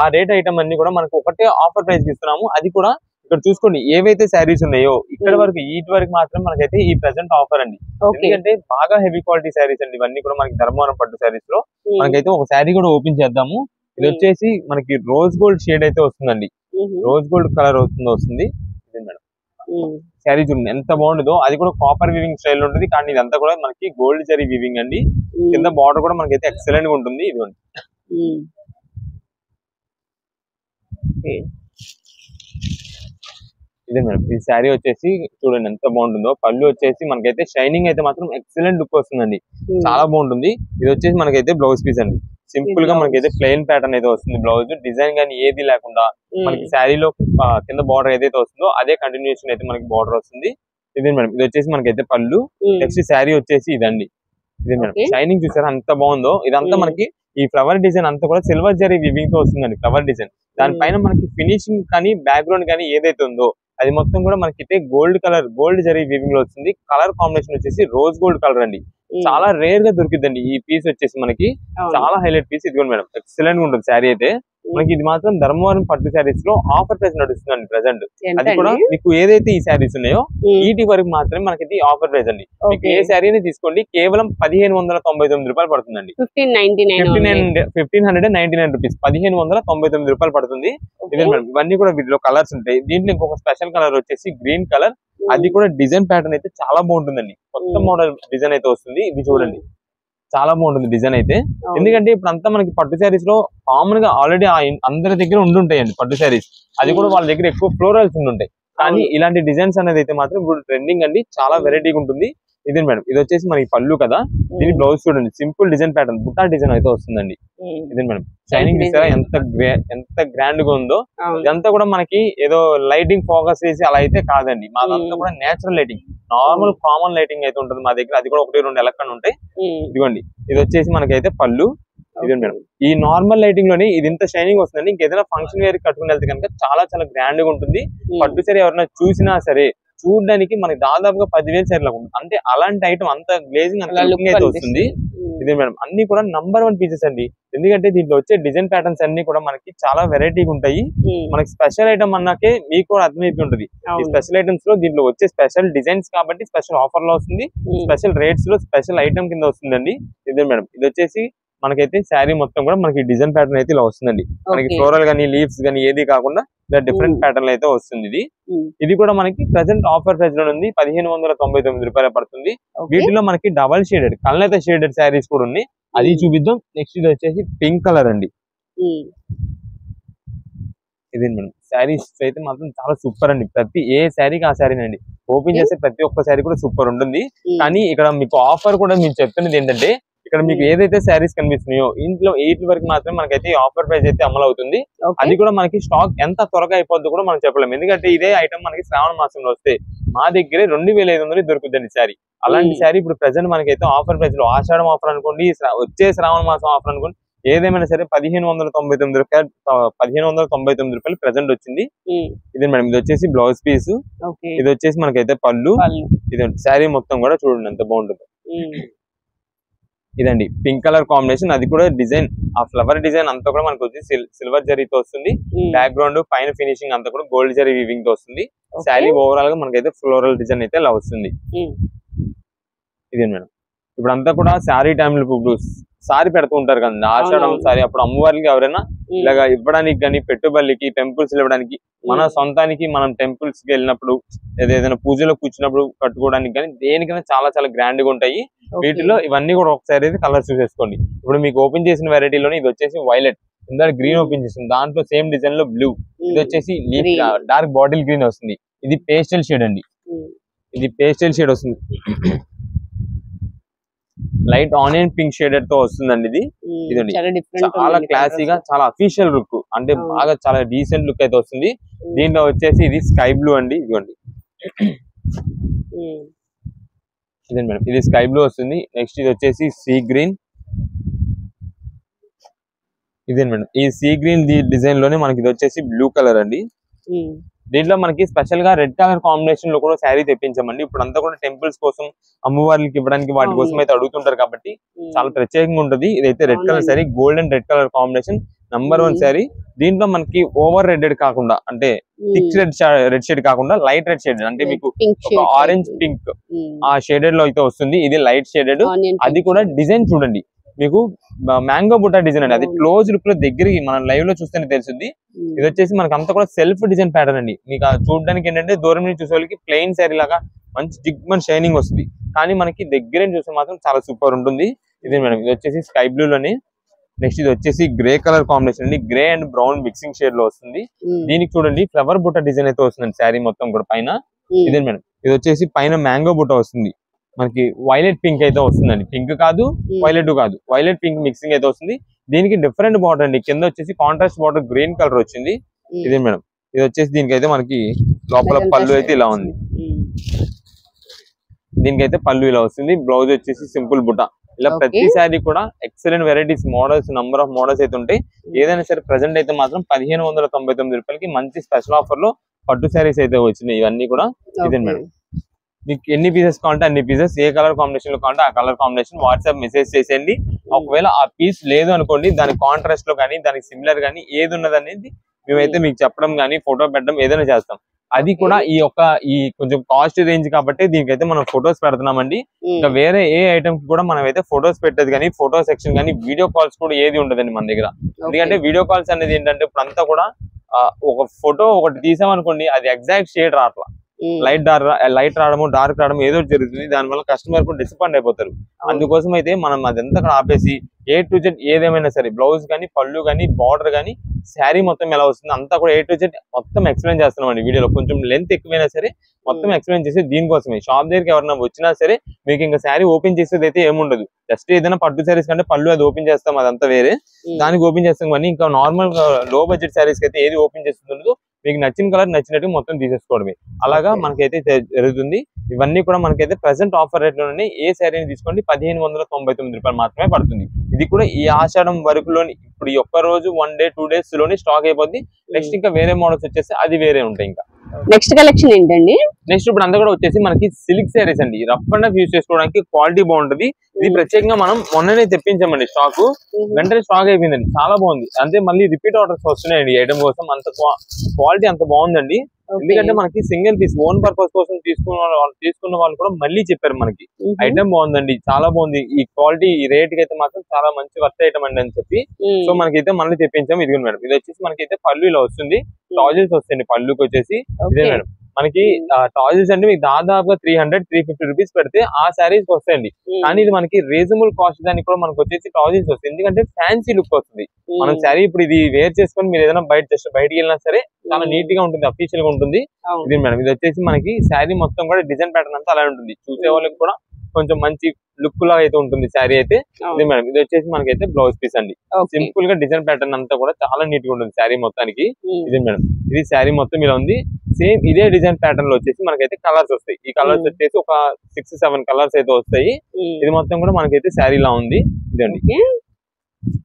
S1: ఆ రేట్ ఐటమ్ అన్ని కూడా మనకు ఒకటే ఆఫర్ ప్రైస్ ఇస్తున్నాము. అది కూడా ఇక్కడ చూసుకోండి ఏవైతే శారీస్ ఉన్నాయో ఇక్కడ వరకు వీటి వరకు మాత్రం మనకైతే ఈ ప్రెసెంట్ ఆఫర్ అండి. ఎందుకంటే బాగా హెవీ క్వాలిటీ శారీస్ అండి ఇవన్నీ కూడా మనకి ధర్మవరం పట్టు శారీస్ లో. మనకైతే ఒక శారీ కూడా ఓపెన్ చేద్దాము. ఇది వచ్చేసి మనకి రోజ్ గోల్డ్ షేడ్ అయితే వస్తుందండి. రోజ్ గోల్డ్ కలర్ వస్తుంది మేడం. శారీ చూడండి ఎంత బాగుంటుందో. అది కూడా కాపర్ వీవింగ్ స్టైల్ ఉంటుంది. కానీ ఇదంతా కూడా మనకి గోల్డ్ జరీ వీవింగ్ అండి. కింద బార్డర్ కూడా మనకైతే ఎక్సలెంట్ గా ఉంటుంది. ఇదిగోండి ఇదే మేడం. ఈ శారీ వచ్చేసి చూడండి ఎంత బాగుంటుందో. పళ్ళు వచ్చేసి మనకైతే షైనింగ్ అయితే మాత్రం ఎక్సలెంట్ లుక్ వస్తుందండి. చాలా బాగుంటుంది. ఇది వచ్చేసి మనకైతే బ్లౌజ్ పీస్ అండి. సింపుల్ గా మనకైతే ప్లెయిన్ ప్యాటర్న్ అయితే వస్తుంది. బ్లౌజ్ డిజైన్ గానీ ఏది లేకుండా మనకి శారీలో కింద బార్డర్ ఏదైతే వస్తుందో అదే కంటిన్యూషన్ అయితే మనకి బార్డర్ వస్తుంది. ఇదే మేడం. ఇది వచ్చేసి మనకైతే పళ్ళు. నెక్స్ట్ శారీ వచ్చేసి ఇదండి. ఇదే మేడం. షైనింగ్ చూసారా ఎంత బాగుందో. ఇదంతా మనకి ఈ ఫ్లవర్ డిజైన్ అంతా కూడా సిల్వర్ జరీ వివింగ్ తో వస్తుందండి. ఫ్లవర్ డిజైన్ దానిపైన మనకి ఫినిషింగ్ కానీ బ్యాక్గ్రౌండ్ కానీ ఏదైతే ఉందో అది మొత్తం కూడా మనకైతే gold colour, gold zari weaving లో వస్తుంది. కలర్ కాంబినేషన్ వచ్చేసి రోజ్ గోల్డ్ కలర్ అండి. చాలా రేర్ గా దొరికిద్దండి ఈ పీస్ వచ్చేసి మనకి. చాలా హైలైట్ పీస్. ఇదిగోండి మేడం ఎక్సలెంట్ గా ఉంటుంది శారీ అయితే మనకి. ఇది మాత్రం ధర్మవరం పట్టు శారీస్ లో ఆఫర్ ప్రైస్ నడుస్తుందండి ప్రెసెంట్. అది కూడా మీకు ఏదైతే ఈ శారీస్ ఉన్నాయో వీటి వరకు మాత్రమే మనకి ఆఫర్ ప్రైస్ అండి. మీకు ఏ శారీని తీసుకోండి కేవలం 1599 రూపాయలు పడుతుందండి. 1599 రూపీస్ 1599 రూపాయలు పడుతుంది. ఇదే మేడం. ఇవన్నీ కూడా వీటిలో కలర్స్ ఉంటాయి. దీంట్లో ఇంకొక స్పెషల్ కలర్ వచ్చేసి గ్రీన్ కలర్. అది కూడా డిజైన్ ప్యాటర్న్ అయితే చాలా బాగుంటుందండి. కొత్త మోడల్ డిజైన్ అయితే వస్తుంది. ఇది చూడండి చాలా బాగుంటుంది డిజైన్ అయితే. ఎందుకంటే ఇప్పుడు అంతా మనకి పట్టు శారీస్ లో కామన్ గా ఆల్రెడీ అందరి దగ్గర ఉండుంటాయండి పట్టు శారీస్. అది కూడా వాళ్ళ దగ్గర ఎక్కువ ఫ్లోరల్స్ ఉండుంటాయి. కానీ ఇలాంటి డిజైన్స్ అనేది అయితే మాత్రం ఇప్పుడు ట్రెండింగ్ అండి. చాలా వెరైటీగా ఉంటుంది. ఇదే మేడం. ఇది వచ్చేసి మనకి పళ్ళు కదా. దీని బ్లౌజ్ చూడండి simple design pattern Butta design అయితే వస్తుందండి. ఇదే మేడం. షైనింగ్ చూసారా ఎంత గ్రాండ్ గా ఉందో. ఇదంతా కూడా మనకి ఏదో లైటింగ్ ఫోకస్ చేసి అలా అయితే కాదండి. మాదంతా కూడా natural lighting, normal common lighting అయితే ఉంటుంది మా దగ్గర. అది కూడా 1-2 ఎలక్ట్రాన్ ఉంటాయి. ఇదిగోండి ఇది వచ్చేసి మనకైతే పళ్ళు. ఇదే మేడం. ఈ నార్మల్ లైటింగ్ లోనే ఇది ఇంత షైనింగ్ వస్తుందండి. ఇంకేదైనా ఫంక్షన్ వేర్ కట్టుకుని వెళ్తే కనుక చాలా చాలా గ్రాండ్ గా ఉంటుంది. పట్టు సరే ఎవరైనా చూసినా సరే చూడడానికి మనకి దాదాపుగా 10,000 సార్లు ఉంటుంది. అంటే అలాంటి ఐటమ్ అంత గ్లేజింగ్ అంత లుకింగ్ అయితే వస్తుంది. ఇదే మేడం. అన్ని కూడా నంబర్ 1 పీసెస్ అండి. ఎందుకంటే దీంట్లో వచ్చే డిజైన్ ప్యాటర్న్స్ అన్ని కూడా మనకి చాలా వెరైటీగా ఉంటాయి. మనకి స్పెషల్ ఐటమ్ అన్నాకే మీకు కూడా అర్థమైతే ఉంటుంది. ఈ స్పెషల్ ఐటమ్స్ లో దీంట్లో వచ్చే స్పెషల్ డిజైన్స్ కాబట్టి స్పెషల్ ఆఫర్ లో వస్తుంది. స్పెషల్ రేట్స్ లో స్పెషల్ ఐటమ్ కింద వస్తుందండి. ఇదే మేడం. ఇది వచ్చేసి మనకైతే శారీ మొత్తం కూడా మనకి డిజైన్ ప్యాటర్న్ అయితే ఇలా వస్తుందండి. మనకి ఫ్లోరల్ గానీ లీవ్స్ గానీ ఏది కాకుండా ఇలా డిఫరెంట్ ప్యాటర్న్ అయితే వస్తుంది. ఇది కూడా మనకి ప్రెసెంట్ ఆఫర్ ప్రైస్ లో ఉంది. 1599 రూపాయలు పడుతుంది. వీటిలో మనకి డబల్ షేడెడ్ కళ్ళైతే షేడెడ్ శారీస్ కూడా ఉన్నాయి. అది చూపిద్దాం. నెక్స్ట్ ఇది వచ్చేసి పింక్ కలర్ అండి. ఇది మేడం. శారీస్ అయితే మాత్రం చాలా సూపర్ అండి. ప్రతి ఏ శారీకి ఆ శారీనండి. ఓపెన్ చేసే ప్రతి ఒక్క శారీ కూడా సూపర్ ఉంటుంది. కానీ ఇక్కడ మీకు ఆఫర్ కూడా మేము చెప్తున్నది ఏంటంటే ఇక్కడ మీకు ఏదైతే శారీస్ కనిపిస్తున్నాయో ఇంట్లో 8 వరకు మాత్రమే మనకైతే ఆఫర్ ప్రైస్ అయితే అమలు అవుతుంది. అది కూడా మనకి స్టాక్ ఎంత త్వరగా అయిపోద్దో కూడా మనం చెప్పలేము. ఎందుకంటే ఇదే ఐటమ్ మనకి శ్రావణ మాసంలో వస్తే మా దగ్గరే 2500 దొరుకుతుంది శారీ. అలాంటి శారీ ఇప్పుడు ప్రెసెంట్ మనకైతే ఆఫర్ ప్రైస్ లో ఆషాఢం ఆఫర్ అనుకోండి, వచ్చే శ్రావణ మాసం ఆఫర్ అనుకోండి, ఏదేమైనా సరే 1599 రూపాయలు ప్రెసెంట్ వచ్చింది. ఇది మేడం. ఇది వచ్చేసి బ్లౌజ్ పీస్. ఇది వచ్చేసి మనకైతే పళ్ళు. ఇది శారీ మొత్తం కూడా చూడండి ఎంత బాగుంటుందో. ఇదండి పింక్ కలర్ కాంబినేషన్. అది కూడా డిజైన్ ఆ ఫ్లవర్ డిజైన్ అంతా కూడా మనకు వచ్చి సిల్వర్ జరీతో వస్తుంది. బ్యాక్గ్రౌండ్ పైన ఫినిషింగ్ అంతా కూడా గోల్డ్ జరీ వీవింగ్ తో వస్తుంది. శారీ ఓవరాల్ గా మనకైతే ఫ్లోరల్ డిజైన్ అయితే ఇలా వస్తుంది. ఇదే మేడం. ఇప్పుడు అంతా కూడా శారీ టైంలో ఇప్పుడు సారీ పెడుతూ ఉంటారు కదా ఆషాఢం సారీ. అప్పుడు అమ్మవారికి ఎవరైనా ఇలాగా ఇవ్వడానికి కానీ పెట్టుబడికి టెంపుల్స్ ఇవ్వడానికి మన సొంతానికి మనం టెంపుల్స్ కి వెళ్ళినప్పుడు ఏదైనా పూజలో కూర్చున్నప్పుడు కట్టుకోవడానికి కానీ దేనికైనా చాలా చాలా గ్రాండ్ గా ఉంటాయి. వీటిలో ఇవన్నీ కూడా ఒకసారి అయితే కలర్స్ చూసేసుకోండి. ఇప్పుడు మీకు ఓపెన్ చేసిన వెరైటీలోనే ఇది వచ్చేసి వైలెట్, ఇందులో గ్రీన్ ఓపెన్ చేస్తుంది, దాంట్లో సేమ్ డిజైన్ లో బ్లూ, ఇది వచ్చేసి డార్క్ బాటిల్ గ్రీన్ వస్తుంది, ఇది పేస్టల్ షేడ్ అండి, ఇది పేస్టల్ షేడ్ వస్తుంది, లైట్ ఆనియన్ పింక్ షేడెడ్ తో వస్తుందండి. ఇది ఇదండి చాలా క్లాసీగా చాలా అఫీషియల్ లుక్, అంటే బాగా చాలా డీసెంట్ లుక్ అయితే వస్తుంది. దీంట్లో వచ్చేసి ఇది స్కై బ్లూ అండి, ఇదిగోండి ఇదండి మేడం, ఇది స్కై బ్లూ వస్తుంది. నెక్స్ట్ ఇది వచ్చేసి సీ గ్రీన్, ఇదేంటి మేడం ఈ సీ గ్రీన్ డిజైన్ లోనే మనకి ఇది వచ్చేసి బ్లూ కలర్ అండి. దీంట్లో మనకి స్పెషల్ గా రెడ్ కలర్ కాంబినేషన్ లో కూడా శారీ తెప్పించామండి. ఇప్పుడు అంతా కూడా టెంపుల్స్ కోసం అమ్మవారికి ఇవ్వడానికి వాటి కోసం అయితే అడుగుతుంటారు కాబట్టి చాలా ప్రత్యేకంగా ఉంటుంది. ఇదైతే red colour sari, gold and red colour combination number 1 sari. దీంట్లో మనకి ఓవర్ రెడ్ కాకుండా, అంటే థిక్ రెడ్ షేడ్ కాకుండా లైట్ రెడ్ షేడ్, అంటే మీకు ఆరెంజ్ పింక్ ఆ షేడెడ్ లో అయితే వస్తుంది. ఇది లైట్ షేడెడ్, అది కూడా డిజైన్ చూడండి మీకు మ్యాంగో బుట్టా డిజైన్ అండి, అది క్లోజ్ లుక్ లో దగ్గరికి మనం లైవ్ లో చూస్తేనే తెలుస్తుంది. ఇది వచ్చేసి మనకి అంతా కూడా సెల్ఫ్ డిజైన్ ప్యాటర్న్ అండి. మీకు చూడడానికి ఏంటంటే దూరం నుంచి చూసే వాళ్ళకి ప్లెయిన్ శారీ లాగా మంచి జిగ్మన్ షైనింగ్ వస్తుంది, కానీ మనకి దగ్గర చూస్తే మాత్రం చాలా సూపర్ ఉంటుంది. ఇది మేడం, ఇది వచ్చేసి స్కై బ్లూ లోని. నెక్స్ట్ ఇది వచ్చేసి గ్రే కలర్ కాంబినేషన్ అండి, grey and brown mixing shade లో వస్తుంది. దీనికి చూడండి ఫ్లవర్ బుట్ట డిజైన్ అయితే వస్తుందండి శారీ మొత్తం కూడా పైన. ఇదే మేడం, ఇది వచ్చేసి పైన మ్యాంగో బుట్ట వస్తుంది, మనకి వైలెట్ పింక్ అయితే వస్తుందండి, పింక్ కాదు వైలెట్ కాదు, వైలెట్ పింక్ మిక్సింగ్ అయితే వస్తుంది. దీనికి డిఫరెంట్ బార్డర్ అండి, కింద వచ్చేసి కాంట్రాస్ట్ బార్డర్ గ్రీన్ కలర్ వచ్చింది. ఇదే మేడం, ఇది వచ్చేసి దీనికైతే మనకి లోపల పళ్ళు అయితే ఇలా ఉంది, దీనికైతే పళ్ళు ఇలా వస్తుంది. బ్లౌజ్ వచ్చేసి సింపుల్ బుట్ట. ఇలా ప్రతి శారీ కూడా excellent varieties, models, number of models అయితే ఉంటాయి. ఏదైనా సరే ప్రెసెంట్ అయితే మాత్రం 1599 రూపాయలకి మంచి స్పెషల్ ఆఫర్ లో పట్టు శారీస్ అయితే వచ్చినాయి ఇవన్నీ కూడా. ఇదే మేడం, మీకు ఎన్ని పీసెస్ కావాలంటే అన్ని పీసెస్, ఏ కలర్ కాంబినేషన్ లో కావాలంటే ఆ కలర్ కాంబినేషన్ వాట్సాప్ మెసేజ్ చేసేయండి. ఒకవేళ ఆ పీస్ లేదు అనుకోండి, దాని కాంట్రాస్ట్ లో కానీ దానికి సిమిలర్ కానీ ఏది ఉన్నది అనేది మేమైతే మీకు చెప్పడం కానీ ఫోటో పెట్టడం ఏదైనా చేస్తాం. అది కూడా ఈ కొంచెం కాస్ట్ రేంజ్ కాబట్టి దీనికైతే మనం ఫొటోస్ పెడుతున్నామండి. ఇంకా వేరే ఏ ఐటమ్ కి కూడా మనం అయితే ఫొటోస్ పెట్టేది కానీ, ఫోటో సెక్షన్ కానీ, వీడియో కాల్స్ కూడా ఏది ఉండదండి మన దగ్గర. ఎందుకంటే వీడియో కాల్స్ అనేది ఏంటంటే ఇప్పుడు అంతా కూడా ఒక ఫోటో ఒకటి తీసామనుకోండి, అది ఎగ్జాక్ట్ షేడ్ రావట్లా, లైట్ రావడము డార్క్ రావడం ఏదో జరుగుతుంది. దానివల్ల కస్టమర్ కూడా డిసప్పాయింట్ అయిపోతారు. అందుకోసం అయితే మనం అదంతా కూడా ఆపేసి A to Z ఏదేమైనా సరే, బ్లౌజ్ కానీ, పళ్ళు కానీ, బార్డర్ కానీ, శారీ మొత్తం ఎలా వస్తుంది అంతా కూడా A to Z మొత్తం ఎక్స్ప్లెయిన్ చేస్తున్నామండి వీడియోలో. కొంచెం లెంత్ ఎక్కువైనా సరే మొత్తం ఎక్స్ప్లెయిన్ చేసి దీనికోసమే. షాప్ దగ్గరికి ఎవరైనా వచ్చినా సరే మీకు ఇంకా శారీ ఓపెన్ చేసేది అయితే ఏముండదు. జస్ట్ ఏదైనా పట్టు శారీస్ కంటే పళ్ళు అది ఓపెన్ చేస్తాం, అదంతా వేరే, దానికి ఓపెన్ చేస్తాం. కానీ ఇంకా నార్మల్ లో బడ్జెట్ శారీస్ కి అయితే ఏది ఓపెన్ చేస్తుండదు. మీకు నచ్చిన కలర్ నచ్చినట్టు మొత్తం తీసేసుకోవడమే, అలాగా మనకైతే జరుగుతుంది. ఇవన్నీ కూడా మనకైతే ప్రెసెంట్ ఆఫర్ రేట్ లోనే ఏ శారీని తీసుకోండి 1599 రూపాయలు మాత్రమే పడుతుంది. ఇది కూడా ఈ ఆషాఢం వరకులోని, ఇప్పుడు ఈ ఒక్క రోజు 1 day 2 days లోనే స్టాక్ అయిపోద్ది. నెక్స్ట్ ఇంకా వేరే మోడల్స్ వచ్చేసి అది వేరే ఉంటాయి. ఇంకా
S2: నెక్స్ట్ కలెక్షన్ ఏంటండి?
S1: నెక్స్ట్ ఇప్పుడు అంతా కూడా వచ్చేసి మనకి సిల్క్ శారీస్ అండి. రఫ్ అండ్ యూజ్ చేసుకోవడానికి క్వాలిటీ బాగుంటది. ఇది ప్రత్యేకంగా మనం మొన్ననే తెప్పించామండి, స్టాక్ వెంటనే స్టాక్ అయిపోయిందండి, చాలా బాగుంది. అంతే మళ్ళీ రిపీట్ ఆర్డర్స్ వస్తున్నాయండి ఈ ఐటమ్ కోసం. అంత క్వాలిటీ అంత బాగుందండి. ఎందుకంటే మనకి సింగిల్ పీస్ ఓన్ పర్పస్ కోసం తీసుకున్న వాళ్ళు కూడా మళ్ళీ చెప్పారు మనకి ఐటమ్ బాగుందండి, చాలా బాగుంది, ఈ క్వాలిటీ ఈ రేట్ కి అయితే మాత్రం చాలా మంచి వర్త్ ఐటమ్ అండి అని చెప్పి. సో మనకైతే మళ్ళీ తెప్పించాము. ఇది మేడం, ఇది వచ్చేసి మనకైతే పళ్ళు ఇలా వస్తుంది, టాజిల్స్ వస్తాయండి పళ్ళుకి వచ్చేసి. ఇదే మేడం, మనకి టాజిల్స్ అంటే మీకు దాదాపుగా 300-350 రూపీస్ పెడితే ఆ శారీస్ వస్తాయండి. కానీ ఇది మనకి రీజనబుల్ కాస్ట్ దానికి కూడా మనకు వచ్చేసి టాజిల్స్ వస్తాయి. ఎందుకంటే ఫ్యాన్సీ లుక్ వస్తుంది. మనం శారీ ఇప్పుడు ఇది వేర్ చేసుకొని మీరు ఏదైనా బయటకి వెళ్ళినా సరే చాలా నీట్ గా ఉంటుంది, అఫీషియల్ గా ఉంటుంది. ఇది మేడం, ఇది వచ్చేసి మనకి శారీ మొత్తం కూడా డిజైన్ ప్యాటర్న్ అంతా అలా ఉంటుంది. చూసే వాళ్ళకి కూడా కొంచెం మంచి లుక్ లాగా అయితే ఉంటుంది శారీ అయితే. ఇది మేడం, ఇది వచ్చేసి మనకైతే బ్లౌజ్ పీస్ అండి. సింపుల్ గా డిజైన్ ప్యాటర్న్ అంతా కూడా చాలా నీట్ గా ఉంటుంది శారీ మొత్తానికి. ఇది మేడం, ఇది శారీ మొత్తం ఇలా ఉంది. సేమ్ ఇదే డిజైన్ ప్యాటర్న్ లో వచ్చేసి మనకైతే కలర్స్ వస్తాయి. ఈ కలర్స్ వచ్చేసి ఒక 6-7 కలర్స్ అయితే వస్తాయి. ఇది మొత్తం కూడా మనకైతే శారీ లా ఉంది. ఇదండి,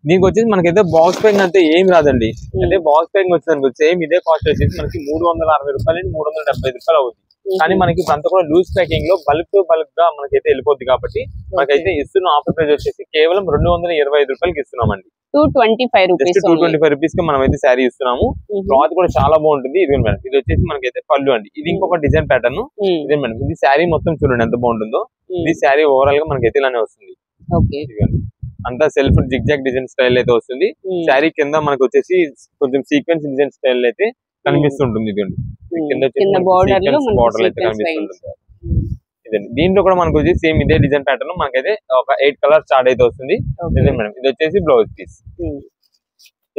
S1: దీనికి వచ్చేసి మనకైతే బాక్స్ ప్యాకింగ్ అంటే ఏం రాదండి. అంటే బాక్స్ ప్యాకింగ్ వచ్చింది సేమ్ ఇదే కాస్ట్ వచ్చేసి మనకి 360 రూపాయలు 375 రూపాయలు అవుతుంది. కానీ మనకి ఇప్పుడు అంతా కూడా లూజ్ ప్యాకింగ్ లో బల్క్ గా మనకైతే వెళ్ళిపోద్ది కాబట్టి మనకైతే ఇస్తున్న ఆఫర్ ప్రైస్ వచ్చేసి కేవలం 225 రూపాయలకి ఇస్తున్నామండి. 225 రూపీస్ కి మనం అయితే శారీ ఇస్తున్నాము. క్లాత్ కూడా చాలా బాగుంటుంది. ఇది మేడం, ఇది వచ్చేసి మనకైతే పళ్ళు అండి. ఇది ఇంకొక డిజైన్ ప్యాటర్న్. ఇదే మేడం, ఇది శారీ మొత్తం చూడండి ఎంత బాగుంటుందో. ఇది శారీ ఓవరాల్ గా మనకైతే ఇలానే వస్తుంది. అంతా సెల్ఫ్ జిగ్జాగ్ డిజైన్ స్టైల్ అయితే వస్తుంది. శారీ కింద మనకు వచ్చేసి కొంచెం సీక్వెన్స్ డిజైన్ స్టైల్ అయితే కనిపిస్తుంటుంది. ఇది కింద బార్డర్ అయితే కనిపిస్తుంటుంది. ఇదండి దీంట్లో కూడా మనకు వచ్చి సేమ్ ఇదే డిజైన్ ప్యాటర్న్ మనకైతే ఒక 8 కలర్ స్టార్ట్ అయితే వస్తుంది. ఇదే మేడం ఇది వచ్చేసి బ్లౌజ్ పీస్.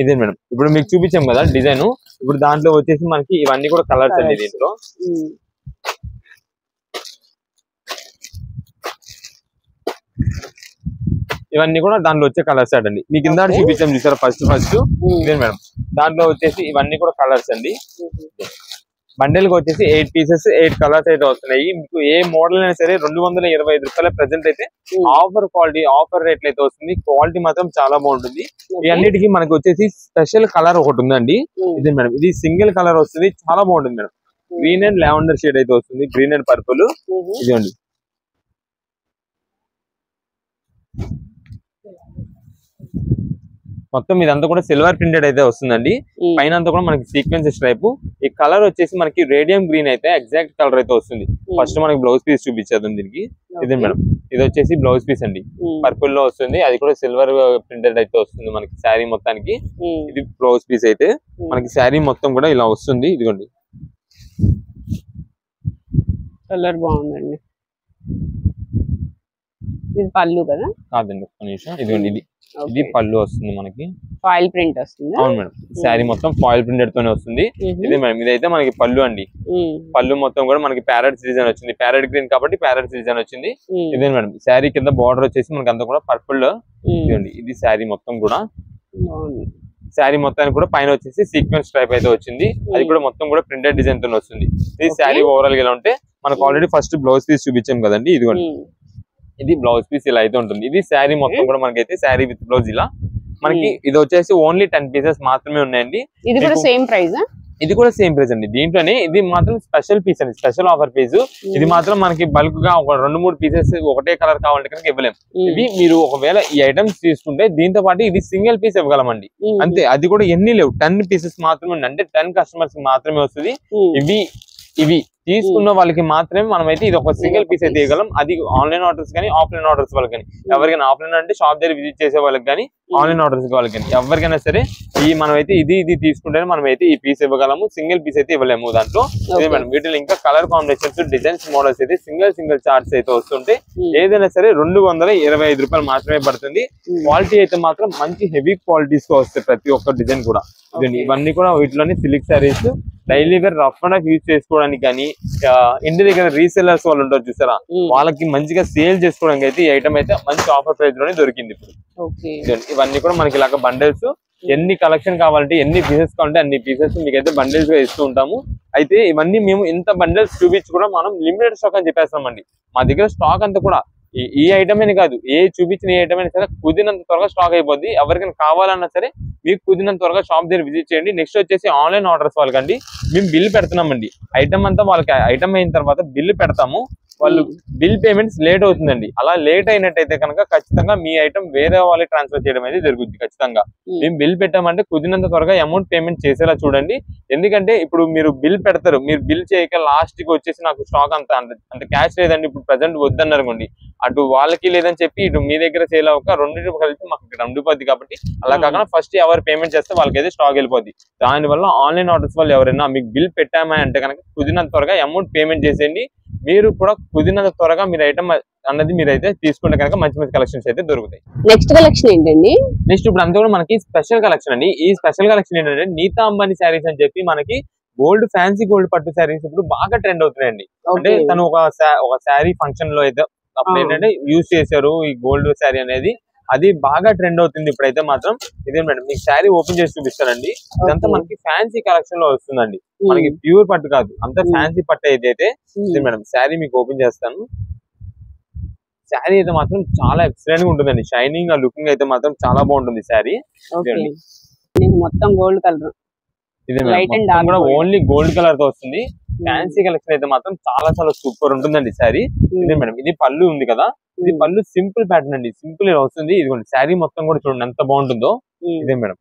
S1: ఇదే మేడం ఇప్పుడు మీకు చూపించాం కదా డిజైన్. ఇప్పుడు దాంట్లో వచ్చేసి మనకి ఇవన్నీ కూడా కలర్స్ అండి. దీంట్లో ఇవన్నీ కూడా దాంట్లో వచ్చే కలర్స్ అండి. మీకు కింద చూపించాం చూసారా ఫస్ట్ ఇదే మేడం. దాంట్లో వచ్చేసి ఇవన్నీ కూడా కలర్స్ అండి. బండిల్ కి వచ్చేసి 8 పీసెస్ 8 కలర్స్ అయితే వస్తున్నాయి. మీకు ఏ మోడల్ అయినా సరే 225 రూపాయల ప్రెసెంట్ అయితే ఆఫర్ క్వాలిటీ ఆఫర్ రేట్లు అయితే వస్తుంది. క్వాలిటీ మాత్రం చాలా బాగుంటుంది. ఈ అన్నిటికీ మనకి వచ్చేసి స్పెషల్ కలర్ ఒకటి ఉందండి. ఇది మేడం ఇది సింగిల్ కలర్ వస్తుంది, చాలా బాగుంటుంది madam. Green and lavender shade అయితే వస్తుంది, గ్రీన్ అండ్ పర్పుల్. ఇదండి మొత్తం ఇదంతా కూడా సిల్వర్ ప్రింటెడ్ అయితే వస్తుందండి. పైన అంతా కూడా మనకి సీక్వెన్స్ స్ట్రైప్. ఈ కలర్ వచ్చేసి మనకి రేడియం గ్రీన్ అయితే ఎగ్జాక్ట్ కలర్ అయితే వస్తుంది. ఫస్ట్ మనకి బ్లౌజ్ పీస్ చూపించేద్దాం దీనికి. ఇదే మేడం ఇది వచ్చేసి బ్లౌజ్ పీస్ అండి, పర్పుల్ లో వస్తుంది. అది కూడా సిల్వర్ ప్రింటెడ్ అయితే వస్తుంది మనకి శారీ మొత్తానికి. ఇది బ్లౌజ్ పీస్ అయితే మనకి శారీ మొత్తం కూడా ఇలా వస్తుంది. ఇదిగోండి
S2: కలర్ బాగుందండి. ఇది పళ్ళు కదా?
S1: కాదండి ఒక్క నిమిషం. ఇదిగోండి ఇది పళ్ళు వస్తుంది మనకి,
S2: ఫాయిల్ ప్రింట్ వస్తుంది.
S1: అవును మేడం శారీ మొత్తం ఫాయిల్ ప్రింటెడ్ తోనే వస్తుంది. ఇదే మేడం ఇదైతే మనకి పళ్ళు అండి. పళ్ళు మొత్తం కూడా మనకి ప్యారెట్స్ డిజైన్ వచ్చింది, ప్యారెట్ గ్రీన్ కాబట్టి ప్యారెట్స్ డిజైన్ వచ్చింది. ఇదే మేడం శారీ కింద బార్డర్ వచ్చేసి మనకి అంతా కూడా పర్పుల్. ఇది శారీ మొత్తం కూడా శారీ మొత్తానికి కూడా పైన వచ్చేసి సీక్వెన్స్ టైప్ అయితే వచ్చింది. అది కూడా మొత్తం కూడా ప్రింటెడ్ డిజైన్ తో వస్తుంది. ఇది శారీ ఓవరాల్ గా ఎలా ఉంటే మనకు ఆల్రెడీ ఫస్ట్ బ్లౌజ్ పీస్ చూపించాం కదండి. ఇదిగోండి ఇది బ్లౌజ్ పీస్ ఇలా అయితే ఉంటుంది. ఇది శారీ మొత్తం కూడా మనకైతే శారీ విత్ బ్లౌజ్ ఇలా మనకి ఇది వచ్చేసి ఓన్లీ 10 పీసెస్ మాత్రమే ఉన్నాయండి.
S2: ఇది కూడా సేమ్ ప్రైస్.
S1: ఇది కూడా సేమ్ ప్రైస్ అండి. దీంట్లోనే ఇది మాత్రం స్పెషల్ పీస్ అండి, స్పెషల్ ఆఫర్ పీస్. ఇది మాత్రం మనకి బల్క్ గా ఒక 2-3 పీసెస్ ఒకటే కలర్ కావాలంటే కనుక ఇవ్వలేం. ఇది మీరు ఒకవేళ ఈ ఐటమ్స్ తీసుకుంటే దీంతో పాటు ఇది సింగిల్ పీస్ ఇవ్వగలమండి అంతే. అది కూడా ఎన్ని లేవు, 10 పీసెస్ మాత్రమే ఉంది. అంటే 10 కస్టమర్స్ మాత్రమే వస్తుంది. ఇవి తీసుకున్న వాళ్ళకి మాత్రమే మనమైతే ఇది ఒక సింగిల్ పీస్ అయితే ఇవ్వగలం. అది ఆన్లైన్ ఆర్డర్స్ కానీ ఆఫ్లైన్ ఆర్డర్స్ వాళ్ళకి కానీ ఎవరికైనా ఆఫ్లైన్ అంటే షాప్ దగ్గర విజిట్ చేసే వాళ్ళకి కానీ ఆన్లైన్ ఆర్డర్స్ వాళ్ళకి కానీ ఎవరికైనా సరే మనమైతే ఇది తీసుకుంటే మనమైతే ఈ పీస్ ఇవ్వగలము, సింగిల్ పీస్ అయితే ఇవ్వలేము దాంట్లో. ఇదే మేడం వీటిలో ఇంకా కలర్ కాంబినేషన్స్ డిజైన్స్ మోడల్స్ అయితే సింగిల్ చార్ట్స్ అయితే వస్తుంటే ఏదైనా సరే 225 రూపాయలు మాత్రమే పడుతుంది. క్వాలిటీ అయితే మాత్రం మంచి హెవీ క్వాలిటీస్ తో వస్తాయి ప్రతి ఒక్క డిజైన్ కూడా. ఇవన్నీ కూడా వీటిలోని silk saris daily wear rough and off use చేసుకోవడానికి కానీ ఇంటి దగ్గర రీసెల్లర్స్ వాళ్ళు ఉంటారు చూసారా, వాళ్ళకి మంచిగా సేల్ చేసుకోవడానికి అయితే ఈ ఐటమ్ అయితే మంచి ఆఫర్ ప్రైస్ లోనే దొరికింది ఇప్పుడు. ఇవన్నీ కూడా మనకి ఇలాగ బండిల్స్ ఎన్ని కలెక్షన్ కావాలంటే ఎన్ని పీసెస్ కావాలంటే అన్ని పీసెస్ మీకైతే బండిల్స్ గా ఇస్తూ ఉంటాము. అయితే ఇవన్నీ మేము ఇంత బండిల్స్ చూపించి కూడా మనం లిమిటెడ్ స్టాక్ అని చెప్పేస్తామండి. మా దగ్గర స్టాక్ అంతా కూడా ఈ ఐటమ్ అని కాదు, చూపించిన ఏ ఐటమ్ అయినా సరే కుదిరినంత త్వరగా స్టాక్ అయిపోద్ది. ఎవరికైనా కావాలన్నా సరే మీకు కుదిరినంత త్వరగా షాప్ దగ్గర విజిట్ చేయండి. నెక్స్ట్ వచ్చేసి ఆన్లైన్ ఆర్డర్స్ వాళ్ళకండి మేము బిల్ పెడుతున్నామండి. ఐటమ్ అంతా వాళ్ళకి ఐటమ్ అయిన తర్వాత బిల్ పెడతాము. వాళ్ళు బిల్ పేమెంట్స్ లేట్ అవుతుందండి. అలా లేట్ అయినట్టయితే కనుక ఖచ్చితంగా మీ ఐటమ్ వేరే వాళ్ళకి ట్రాన్స్ఫర్ చేయడం అనేది జరుగుతుంది. ఖచ్చితంగా మేము బిల్ పెట్టామంటే కుదిరినంత త్వరగా అమౌంట్ పేమెంట్ చేసేలా చూడండి. ఎందుకంటే ఇప్పుడు మీరు బిల్ పెడతారు, మీరు బిల్ చేయక లాస్ట్ కి వచ్చేసి నాకు స్టాక్ అంత క్యాష్ లేదండి ఇప్పుడు ప్రెసెంట్ వద్దన్నారుకోండి, అటు వాళ్ళకి లేదని చెప్పి ఇటు మీ దగ్గర సేల్ అవ్వక రెండింటి కలిపి మాకు ఇక్కడ ఉండిపోద్ది. కాబట్టి అలా కాకుండా ఫస్ట్ ఎవరు పేమెంట్ చేస్తే వాళ్ళకైతే స్టాక్ వెళ్ళిపోద్ది. దానివల్ల ఆన్లైన్ ఆర్డర్స్ వాళ్ళు ఎవరైనా మీకు బిల్ పెట్టామా అంటే కనుక కుదిరినంత త్వరగా అమౌంట్ పేమెంట్ చేసేయండి. మీరు కూడా కుదిరినంత త్వరగా మీరు ఐటమ్ అన్నది మీరైతే తీసుకుంటే కనుక మంచి మంచి కలెక్షన్స్ అయితే దొరుకుతాయి.
S2: నెక్స్ట్ కలెక్షన్ ఏంటండి? నెక్స్ట్
S1: ఇప్పుడు అంతా కూడా మనకి స్పెషల్ కలెక్షన్ అండి. ఈ స్పెషల్ కలెక్షన్ ఏంటంటే నీతా అంబానీ శారీస్ అని చెప్పి మనకి గోల్డ్ ఫ్యాన్సీ గోల్డ్ పట్టు శారీస్ ఇప్పుడు బాగా ట్రెండ్ అవుతున్నాయండి. అంటే తను ఒక శారీ ఫంక్షన్ లో అయితే అప్పుడు ఏంటంటే యూజ్ చేశారు ఈ గోల్డ్ శారీ అనేది, అది బాగా ట్రెండ్ అవుతుంది ఇప్పుడైతే మాత్రం. ఇదే మేడం మీకు శారీ ఓపెన్ చేసి చూపిస్తానండి. ఇదంతా మనకి ఫ్యాన్సీ కలెక్షన్ లో వస్తుందండి, మనకి ప్యూర్ పట్టు కాదు, అంత ఫ్యాన్సీ పట్టు అయితే. ఇదే మేడం శారీ మీకు ఓపెన్ చేస్తాను. శారీ అయితే మాత్రం చాలా ఎక్సలెంట్ గా ఉంటుందండి. షైనింగ్ లుకింగ్ అయితే మాత్రం చాలా బాగుంటుంది శారీ.
S2: మొత్తం గోల్డ్ కలర్,
S1: ఇదే మేడం కూడా ఓన్లీ గోల్డ్ కలర్ తో వస్తుంది. ఫ్యాన్సీ కలెక్షన్ అయితే మాత్రం చాలా చాలా సూపర్ ఉంటుందండి శారీ. ఇదే మేడం ఇది పళ్ళు ఉంది కదా, ఇది పళ్ళు సింపుల్ ప్యాటర్న్ అండి, సింపుల్ వస్తుంది. ఇదిగోండి శారీ మొత్తం కూడా చూడండి ఎంత బాగుంటుందో. ఇదే మేడం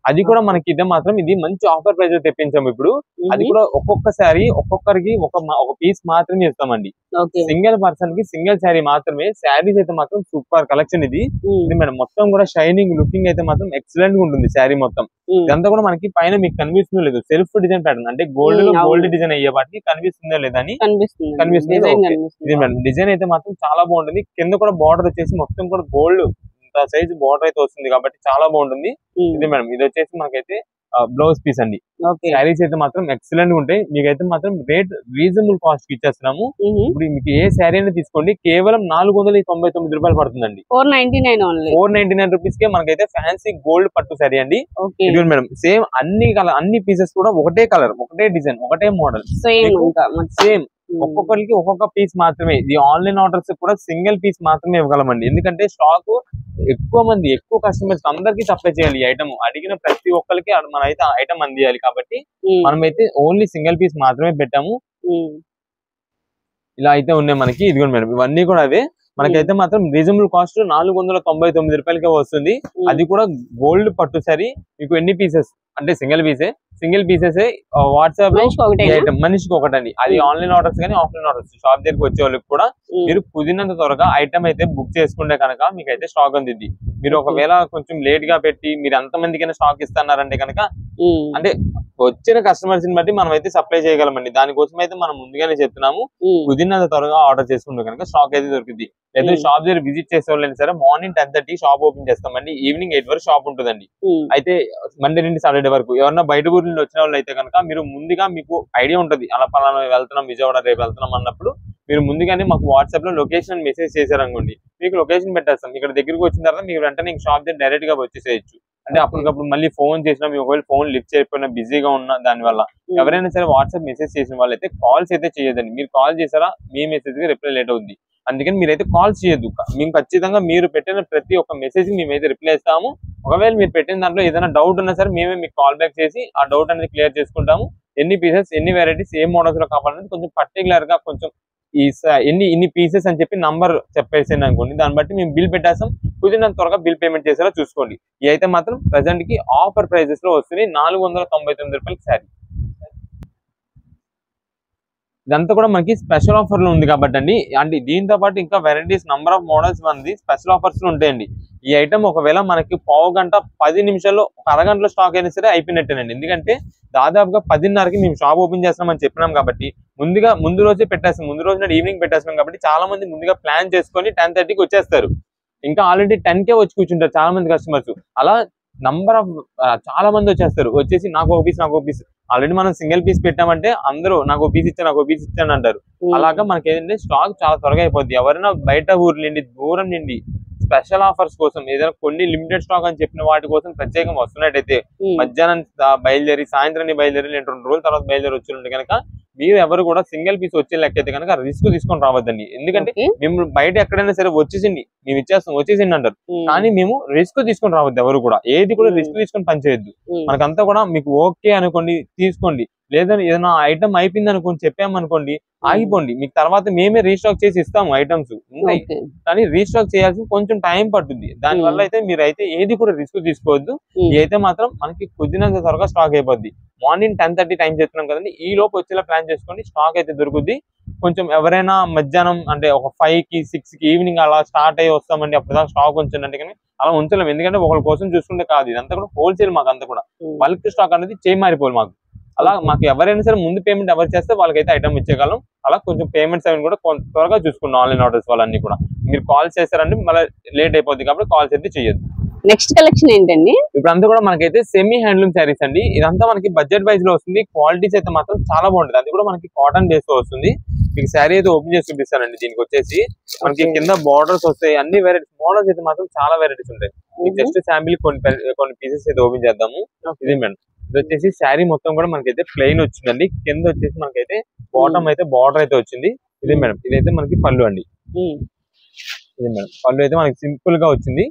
S1: అది కూడా మనకి ఇదే మాత్రం ఇది మంచి ఆఫర్ ప్రైస్ తెప్పించాము ఇప్పుడు. అది కూడా ఒక్కొక్క శారీ ఒక్కొక్కరికి ఒక పీస్ మాత్రమే ఇస్తామండి. సింగిల్ పర్సన్ కి సింగిల్ శారీ మాత్రమే. శారీస్ అయితే మాత్రం సూపర్ కలెక్షన్ ఇది మేడం. మొత్తం కూడా షైనింగ్ లుకింగ్ అయితే మాత్రం ఎక్సలెంట్ గా ఉంటుంది శారీ మొత్తం. ఇదంతా కూడా మనకి పైన మీకు కనిపిస్తుందో లేదు సెల్ఫ్ డిజైన్ ప్యాటర్న్, అంటే గోల్డ్ లో గోల్డ్ డిజైన్ అయ్యే వాటికి కనిపిస్తుందో లేదా అని కనిపిస్తుంది. ఇది మేడం డిజైన్ అయితే మాత్రం చాలా బాగుంటుంది. కింద కూడా బార్డర్ వచ్చేసి మొత్తం కూడా గోల్డ్ సైజ్ బార్డర్ అయితే వస్తుంది కాబట్టి చాలా బాగుంటుంది. ఇది మేడం ఇది వచ్చేసి మనకైతే బ్లౌజ్ పీస్ అండి. శారీస్ అయితే మాత్రం ఎక్సలెంట్ గా ఉంటాయి. మీకైతే మాత్రం రేట్ రీజనబుల్ కాస్ట్ కి ఇచ్చేస్తున్నాము. ఇప్పుడు మీకు ఏ శారీ అయినా తీసుకోండి కేవలం 499 రూపాయలు పడుతుందండి. 499 రూపీస్ కే మనకైతే ఫ్యాన్సీ గోల్డ్ పట్టు శారీ అండి. ఇది మేడం సేమ్ అన్ని పీసెస్ కూడా ఒకటే కలర్, ఒకటే డిజైన్, ఒకటే మోడల్, సేమ్ ఒక్కొక్కరికి ఒక్కొక్క పీస్ మాత్రమే. ఇది ఆన్లైన్ ఆర్డర్స్ కూడా సింగిల్ పీస్ మాత్రమే ఇవ్వగలమండి. ఎందుకంటే స్టాక్ ఎక్కువ కస్టమర్స్ అందరికి సప్లై చేయాలి. ఈ ఐటమ్ అడిగిన ప్రతి ఒక్కరికి మన అయితే ఐటమ్ అందియాలి కాబట్టి మనమైతే ఓన్లీ సింగిల్ పీస్ మాత్రమే పెట్టాము. ఇలా అయితే ఉన్నాయి మనకి. ఇదిగో మేడం ఇవన్నీ కూడా అవే. మనకైతే మాత్రం రీజనబుల్ కాస్ట్ 499 రూపాయలకే వస్తుంది. అది కూడా గోల్డ్ పట్టు సారీ. మీకు ఎన్ని పీసెస్ అంటే సింగిల్ పీసెస్ వాట్సాప్ ఐటమ్ మనిషికి ఒకటండి. అది ఆన్లైన్ ఆర్డర్స్ కానీ ఆఫ్లైన్ ఆర్డర్స్ షాప్ దగ్గరికి వచ్చే వాళ్ళకి కూడా మీరు కుదిరినంత త్వరగా ఐటమ్ అయితే బుక్ చేసుకుంటే కనుక మీకైతే స్టాక్ అందిద్ది. మీరు ఒకవేళ కొంచెం లేట్ గా పెట్టి మీరు ఎంత మందికైనా స్టాక్ ఇస్తున్నారంటే కనుక అంటే వచ్చిన కస్టమర్స్ ని బట్టి మనం అయితే సప్లై చేయగలమండి. దానికోసం అయితే మనం ముందుగానే చెప్తున్నాము. కుదిరినంత త్వరగా ఆర్డర్ చేసుకుంటే కనుక స్టాక్ అయితే దొరుకుతుంది. లేదా షాప్ దగ్గర విజిట్ చేసే వాళ్ళైనా సరే మార్నింగ్ 10:30 షాప్ ఓపెన్ చేస్తామండి. ఈవినింగ్ 8 వరకు షాప్ ఉంటుందండి. అయితే మండే నుండి సాటర్డే వరకు ఎవరన్నా బయట ఊరి నుండి వచ్చిన వాళ్ళు అయితే కనుక మీరు ముందుగా మీకు ఐడియా ఉంటుంది. అలా పలానా వెళ్తున్నాం విజయవాడ రేపు వెళ్తున్నాం అన్నప్పుడు మీరు ముందుగానే మాకు వాట్సాప్ లో లొకేషన్ మెసేజ్ చేశారనుకోండి, మీకు లొకేషన్ పెట్టేస్తాం. ఇక్కడ దగ్గరికి వచ్చిన తర్వాత మీరు వెంటనే షాప్ దగ్గర డైరెక్ట్ గా వచ్చేసేయచ్చు. అంటే అప్పటికప్పుడు మళ్ళీ ఫోన్ చేసినా మీకు ఒకవేళ ఫోన్ లిఫ్ట్ చేయకపోయినా బిజీగా ఉన్నా దానివల్ల ఎవరైనా సరే వాట్సాప్ మెసేజ్ చేసిన వాళ్ళైతే కాల్స్ అయితే చేయదండి. మీరు కాల్ చేసారా మీ మెసేజ్ కి రిప్లై లేట్ అవుద్ది. అందుకని మీరైతే కాల్స్ చేయొద్దు. మేము ఖచ్చితంగా మీరు పెట్టిన ప్రతి ఒక్క మెసేజ్ కి మేమైతే రిప్లై ఇస్తాము. ఒకవేళ మీరు పెట్టిన దాంట్లో ఏదైనా డౌట్ ఉన్నా సరే మేమే మీకు కాల్ బ్యాక్ చేసి ఆ డౌట్ అనేది క్లియర్ చేసుకుంటాము. ఎన్ని పీసెస్ ఎన్ని వెరైటీస్ ఏ మోడల్స్ లో కావాలనేది కొంచెం పర్టికులర్ గా కొంచెం ఇన్ని పీసెస్ అని చెప్పి నంబర్ చెప్పేసింది అనుకోండి, దాన్ని బట్టి మేము బిల్ పెట్టేస్తాం. కుదిరినంత త్వరగా బిల్ పేమెంట్ చేసేలా చూసుకోండి. ఇవి అయితే మాత్రం ప్రెసెంట్ కి ఆఫర్ ప్రైజెస్ లో వస్తుంది 499 రూపాయలకి శారీ. ఇదంతా కూడా మనకి స్పెషల్ ఆఫర్ లో ఉంది కాబట్టి అండి. అంటే దీంతో పాటు ఇంకా వెరైటీస్ నంబర్ ఆఫ్ మోడల్స్ మనది స్పెషల్ ఆఫర్స్ లో ఉంటాయండి. ఈ ఐటమ్ ఒకవేళ మనకి పావు గంట 10 నిమిషాల్లో ఒక అరగంటలో స్టాక్ అయినా సరే అయిపోయినట్టేనండి. ఎందుకంటే దాదాపుగా 10:30కి మేము షాప్ ఓపెన్ చేస్తామని చెప్పినాం కాబట్టి ముందు రోజే పెట్టేస్తాం. ముందు రోజు నాడు ఈవినింగ్ పెట్టేస్తాం కాబట్టి చాలా మంది ముందుగా ప్లాన్ చేసుకొని 10:30కి వచ్చేస్తారు. ఇంకా ఆల్రెడీ 10కే వచ్చి కూర్చుంటారు చాలా మంది కస్టమర్స్. అలా నంబర్ ఆఫ్ చాలా మంది వచ్చేస్తారు. వచ్చేసి నాకు ఒక పీస్ ఆల్రెడీ మనం సింగిల్ పీస్ పెట్టామంటే అందరూ నాకు పీస్ ఇచ్చాను అంటారు. అలాగా మనకి ఏంటంటే స్టాక్ చాలా త్వరగా అయిపోద్ది. ఎవరైనా బయట ఊరు నుండి దూరం నుండి స్పెషల్ ఆఫర్స్ కోసం ఏదైనా కొన్ని లిమిటెడ్ స్టాక్ అని చెప్పిన వాటి కోసం ప్రత్యేకంగా వస్తున్నట్టయితే మధ్యాహ్నం బయలుదేరి సాయంత్రాన్ని బయలుదేరి 2 రోజుల తర్వాత బయలుదేరి వచ్చినట్టు కనుక మీరు ఎవరు కూడా సింగిల్ పీస్ వచ్చే లెక్క అయితే కనుక రిస్క్ తీసుకొని రావద్దండి. ఎందుకంటే మేము బయట ఎక్కడైనా సరే వచ్చేసింది మేము ఇచ్చేస్తాం వచ్చేసింది అంటారు, కానీ మేము రిస్క్ తీసుకొని రావద్దు. ఎవరు కూడా ఏది కూడా రిస్క్ తీసుకొని పనిచేయద్దు. మనకంతా కూడా మీకు ఓకే అనుకోండి తీసుకోండి, లేదా ఏదైనా ఐటమ్ అయిపోయింది అనుకోండి చెప్పామనుకోండి ఆగిపోండి. మీకు తర్వాత మేమే రీస్టాక్ చేసి ఇస్తాము. ఐటమ్స్ ఉంటాయి కానీ రీస్టాక్ చేయాల్సి కొంచెం టైం పడుతుంది. దానివల్ల అయితే మీరు అయితే ఏది కూడా రిస్క్ తీసుకోవద్దు. అయితే మాత్రం మనకి కుదిరినంత త్వరగా స్టాక్ అయిపోద్ది. మార్నింగ్ 10:30 టైం చేస్తున్నాం కదండి, ఈ లోపు వచ్చేలా ప్లాన్ చేసుకోండి. స్టాక్ అయితే దొరుకుద్ది. కొంచెం ఎవరైనా మధ్యాహ్నం అంటే ఒక 5కి 6కి ఈవినింగ్ అలా స్టార్ట్ అయ్యి వస్తామండి అప్పుడు దాకా స్టాక్ ఉంచండి కానీ అలా ఉంచలేము. ఎందుకంటే ఒకరి కోసం చూసుకుంటే కాదు, ఇదంతా కూడా హోల్సేల్. మాకు అంతా కూడా బల్క్ స్టాక్ అనేది చేయమారిపోవాలి మాకు. అలా మాకు ఎవరైనా సరే ముందు పేమెంట్ ఎవరు చేస్తే వాళ్ళకైతే ఐటమ్ ఇచ్చేయగలం. అలా కొంచెం పేమెంట్స్ అవి కూడా త్వరగా చూసుకున్నాం. ఆన్లైన్ ఆర్డర్స్ వాళ్ళన్నీ కూడా మీరు కాల్ చేస్తారంటే మళ్ళీ లేట్ అయిపోద్ది కాబట్టి కాల్స్ అయితే చేయొద్దు.
S2: నెక్స్ట్ కలెక్షన్ ఏంటండి?
S1: ఇప్పుడు అంతా కూడా మనకైతే సెమీ హ్యాండ్లూమ్ శారీస్ అండి. ఇదంతా మనకి బడ్జెట్ వైజ్ లో వస్తుంది. క్వాలిటీస్ అయితే మాత్రం చాలా బాగుంటుంది. అది కూడా మనకి కాటన్ బేస్ లో వస్తుంది. మీకు శారీ అయితే ఓపెన్ చేసి చూపిస్తానండి. దీనికి వచ్చేసి మనకి కింద బార్డర్స్ వస్తాయి. అన్ని వెరైటీస్ మోడల్స్ అయితే మాత్రం చాలా వెరైటీస్ ఉంటాయి. జస్ట్ శాంపిల్ కొన్ని పీసెస్ అయితే ఓపెన్ చేద్దాము. ఇది మేడం ఇది వచ్చేసి శారీ మొత్తం కూడా మనకైతే ప్లెయిన్ వచ్చిందండి. కింద వచ్చేసి మనకైతే బాటమ్ అయితే బార్డర్ అయితే వచ్చింది. ఇది మేడం ఇదైతే మనకి పళ్ళు అండి. ఇది మేడం పళ్ళు అయితే మనకి సింపుల్ గా వచ్చింది.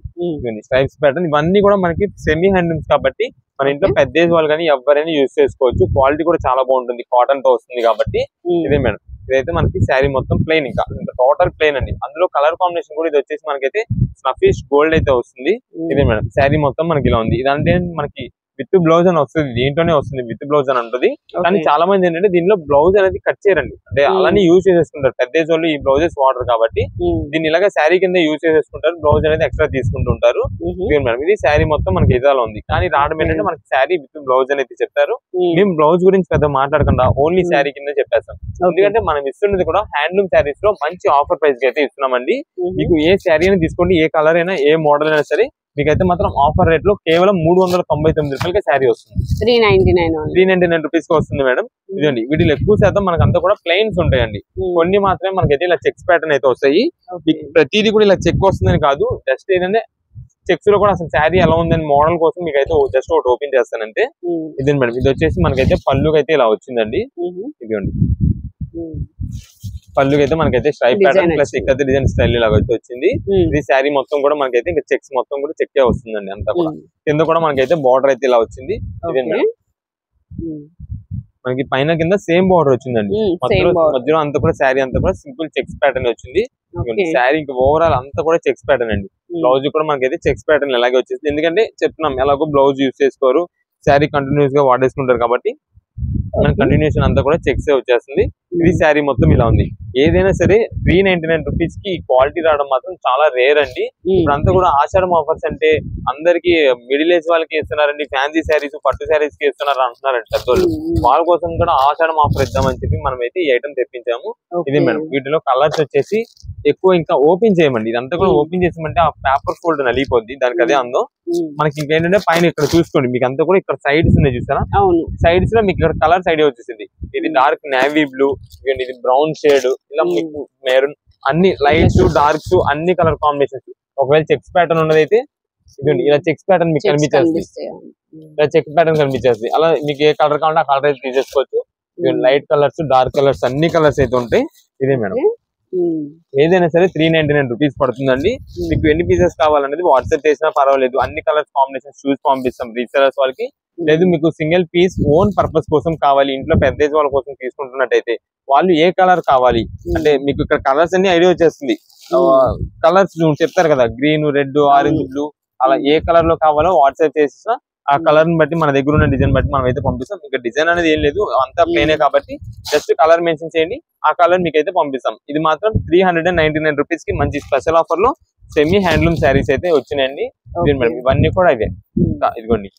S1: స్ట్రైప్స్ ప్యాటర్న్ ఇవన్నీ కూడా మనకి సెమీ హ్యాండ్లూమ్స్ కాబట్టి మన ఇంట్లో పెద్ద ఏజ్ వాళ్ళు కానీ ఎవరైనా యూజ్ చేసుకోవచ్చు. క్వాలిటీ కూడా చాలా బాగుంటుంది. కాటన్ తో వస్తుంది కాబట్టి ఇదే మేడం ఇదైతే మనకి శారీ మొత్తం ప్లెయిన్, ఇంకా టోటల్ ప్లెయిన్ అండి. అందులో కలర్ కాంబినేషన్ కూడా ఇది వచ్చేసి మనకైతే స్నఫిష్ గోల్డ్ అయితే వస్తుంది. ఇదే మేడం శారీ మొత్తం మనకి ఇలా ఉంది. ఇదంటే మనకి విత్ బ్లౌజ్ అని వస్తుంది, దీంట్లోనే వస్తుంది విత్ బ్లౌజ్ అని ఉంటుంది. కానీ చాలా మంది ఏంటంటే దీనిలో బ్లౌజ్ అనేది కట్ చేయరండి, అంటే అలానే యూజ్ చేసేసుకుంటారు. పెద్ద ఏజ్ వాళ్ళు ఈ బ్లౌజెస్ వాడరు కాబట్టి దీన్ని ఇలాగా శారీ కింద యూజ్ చేసేసుకుంటారు, బ్లౌజ్ అనేది ఎక్స్ట్రా తీసుకుంటుంటారు. మేడం ఇది శారీ మొత్తం మనకి ఇదాలో ఉంది, కానీ రావడం ఏంటంటే మనకి శారీ విత్ బ్లౌజ్ అనేది చెప్తారు. మేము బ్లౌజ్ గురించి పెద్ద మాట్లాడకుండా ఓన్లీ శారీ కింద చెప్పేస్తాం, ఎందుకంటే మనం ఇస్తున్నది కూడా హ్యాండ్లూమ్ శారీస్ లో మంచి ఆఫర్ ప్రైస్ కి అయితే ఇస్తున్నామండి. మీకు ఏ శారీ అయినా తీసుకోండి, ఏ కలర్ అయినా ఏ మోడల్ అయినా సరే మీకైతే మాత్రం ఆఫర్ రేట్ లో కేవలం 399 రూపాయలకి శారీ వస్తుంది, 399 రూపీస్ కి వస్తుంది మేడం. ఇదండి వీటిలో ఎక్కువ శాతం మనకు అంతా కూడా ప్లెయిన్స్ ఉంటాయండి, కొన్ని మాత్రమే మనకైతే ఇలా చెక్స్ ప్యాటర్న్ అయితే వస్తాయి. ప్రతిదీ కూడా ఇలా చెక్ వస్తుందని కాదు, జస్ట్ ఏంటంటే చెక్స్ లో కూడా అసలు శారీ ఎలా ఉందని మోడల్ కోసం మీకు అయితే జస్ట్ ఒకటి ఓపెన్ చేస్తానంటే. ఇదండి మేడం, ఇది వచ్చేసి మనకైతే పళ్ళుకి అయితే ఇలా వచ్చిందండి. ఇదిగోండి పళ్ళుకి అయితే మనకైతే stripe pattern plus ఇక్కత design style లాగా అయితే వచ్చింది. ఇది శారీ మొత్తం కూడా మనకైతే ఇంకా చెక్స్ మొత్తం కూడా చెక్కే వస్తుందండి అంతా కూడా. కింద కూడా మనకైతే బార్డర్ అయితే ఇలా వచ్చింది. ఇదే మేడం మనకి పైన కింద సేమ్ బార్డర్ వచ్చిందండి, మధ్యలో అంతా కూడా శారీ అంతా కూడా సింపుల్ చెక్స్ ప్యాటర్న్ వచ్చింది. శారీ ఇంకా ఓవరాల్ అంతా కూడా చెక్స్ ప్యాటర్న్ అండి. బ్లౌజ్ కూడా మనకైతే చెక్స్ ప్యాటర్న్ ఎలాగే వచ్చేసింది, ఎందుకంటే చెప్తున్నాం ఎలాగో బ్లౌజ్ యూజ్ చేసుకోరు, శారీ కంటిన్యూస్ గా వాడేసుకుంటారు కాబట్టి మనకి కంటిన్యూషన్ అంతా కూడా చెక్స్ వచ్చేస్తుంది. ఇది శారీ మొత్తం ఇలా ఉంది. ఏదైనా సరే 399 రూపీస్ కి క్వాలిటీ రావడం మాత్రం చాలా రేర్ అండి. ఇప్పుడు అంతా కూడా ఆషాఢం ఆఫర్స్ అంటే అందరికి మిడిల్ ఏజ్ వాళ్ళకి ఇస్తున్నారండి, ఫ్యాన్సీ శారీస్ పట్టు శారీస్ కి ఇస్తున్నారు అంటున్నారండి పెద్దోళ్ళు. వాళ్ళ కోసం కూడా ఆషాఢం ఆఫర్ ఇద్దామని చెప్పి మనం అయితే ఈ ఐటమ్ తెప్పించాము. ఇది మేడం వీటిలో కలర్స్ వచ్చేసి ఎక్కువ ఇంకా ఓపెన్ చేయమండి, ఇదంతా కూడా ఓపెన్ చేసామంటే ఆ పేపర్ ఫోల్డ్ నలిగిపోద్ది, దానికి అదే అందం. మనకి ఇంకేంటంటే పైన ఇక్కడ చూసుకోండి, మీకు అంతా కూడా ఇక్కడ సైడ్స్ ఉన్నాయి చూసారా, సైడ్స్ లో మీకు ఇక్కడ కలర్స్ ఐడియా వచ్చేసింది. ఇది డార్క్ నేవీ బ్లూ, ఇది బ్రౌన్ షేడ్, ఇలా మీకు మెరూన్, అన్ని లైట్స్ డార్క్స్ అన్ని కలర్ కాంబినేషన్స్. ఒకవేళ చెక్స్ ప్యాటర్న్ ఉన్నదైతే ఇదండి ఇలా చెక్స్ ప్యాటర్న్ మీకు కనిపించేస్తుంది, ఇలా చెక్స్ ప్యాటర్న్ కనిపించేస్తుంది. అలా మీకు ఏ కలర్ కావాలంటే ఆ కలర్ అయితే తీసేసుకోవచ్చు. లైట్ కలర్స్ డార్క్ కలర్స్ అన్ని కలర్స్ అయితే ఉంటాయి. ఇదే మేడం ఏదైనా సరే 399 రూపీస్ పడుతుందండి. మీకు ఎన్ని పీసెస్ కావాలనేది వాట్సాప్ చేసినా పర్వాలేదు, అన్ని కలర్స్ కాంబినేషన్ చూసి పంపిస్తాం రీసెలర్స్ వాళ్ళకి. లేదు మీకు సింగిల్ పీస్ ఓన్ పర్పస్ కోసం కావాలి, ఇంట్లో పెద్ద ఏజ్ వాళ్ళ కోసం తీసుకుంటున్నట్టయితే వాళ్ళు ఏ కలర్ కావాలి అంటే మీకు ఇక్కడ కలర్స్ అన్ని ఐడియా వచ్చేస్తుంది. కలర్స్ చెప్తారు కదా, గ్రీన్ రెడ్ ఆరెంజ్ బ్లూ, అలా ఏ కలర్ లో కావాలో వాట్సాప్ చేసినా ఆ కలర్ ని బట్టి మన దగ్గర ఉన్న డిజైన్ బట్టి మనం అయితే పంపిస్తాం. ఇంకా డిజైన్ అనేది ఏం లేదు, అంతా ప్లేనే కాబట్టి జస్ట్ కలర్ మెన్షన్ చేయండి, ఆ కలర్ మీకు అయితే పంపిస్తాం. ఇది మాత్రం 399 రూపీస్ కి మంచి స్పెషల్ ఆఫర్ లో సెమీ హ్యాండ్లూమ్ శారీస్ అయితే వచ్చినాయండి. మేడం ఇవన్నీ కూడా ఇదే, ఇదిగోండి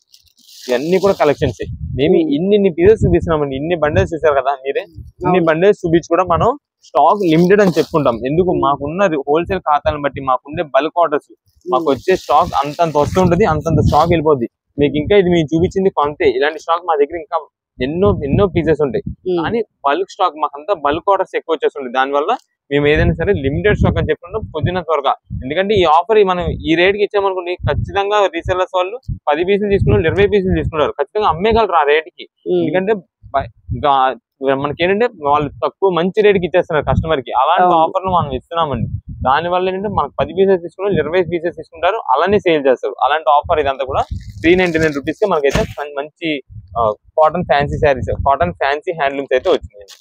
S1: ఇవన్నీ కూడా కలెక్షన్స్. మేము ఇన్ని పీసెస్ చూపిస్తున్నామండి, ఇన్ని బండిల్స్ చూసారు కదా మీరే, ఇన్ని బండిల్స్ చూపించి కూడా మనం స్టాక్ లిమిటెడ్ అని చెప్పుకుంటాం. ఎందుకు మాకున్న హోల్సేల్ ఖాతాలను బట్టి మాకుండే బల్క్ ఆర్డర్స్, మాకు వచ్చే స్టాక్ అంతంత వస్తుంటది, అంతంత స్టాక్ వెళ్ళిపోద్ది. మీకు ఇంకా ఇది మేము చూపించింది కొంతే, ఇలాంటి స్టాక్ మా దగ్గర ఇంకా ఎన్నో పీసెస్ ఉంటాయి. కానీ బల్క్ స్టాక్ మాకంతా బల్క్ ఆర్డర్స్ ఎక్కువ వచ్చేస్తుంది. దానివల్ల మేము ఏదైనా సరే లిమిటెడ్ స్టాక్ అని చెప్పుకుంటాం పొద్దున్న త్వరగా. ఎందుకంటే ఈ ఆఫర్ మనం ఈ రేట్ కి ఇచ్చామనుకోండి, ఖచ్చితంగా రీసెల్లర్స్ వాళ్ళు 10 పీసులు తీసుకున్నారు, 20 పీసులు తీసుకున్నారు, ఖచ్చితంగా అమ్మేయగలరు ఆ రేట్ కి. ఎందుకంటే మనకి ఏంటంటే వాళ్ళు తక్కువ మంచి రేట్ కి ఇచ్చేస్తున్నారు కస్టమర్ కి. అలాంటి ఆఫర్లు మనం ఇస్తున్నామండి. దాని వల్ల ఏంటంటే మనకు 10 పీసెస్ తీసుకున్నారు, 20 పీసెస్ తీసుకుంటారు, అలానే సేల్ చేస్తారు. అలాంటి ఆఫర్ ఇదంతా కూడా 399 రూపీస్ కి మనకైతే మంచి cotton fancy saris, cotton fancy handlooms అయితే వచ్చినాయండి.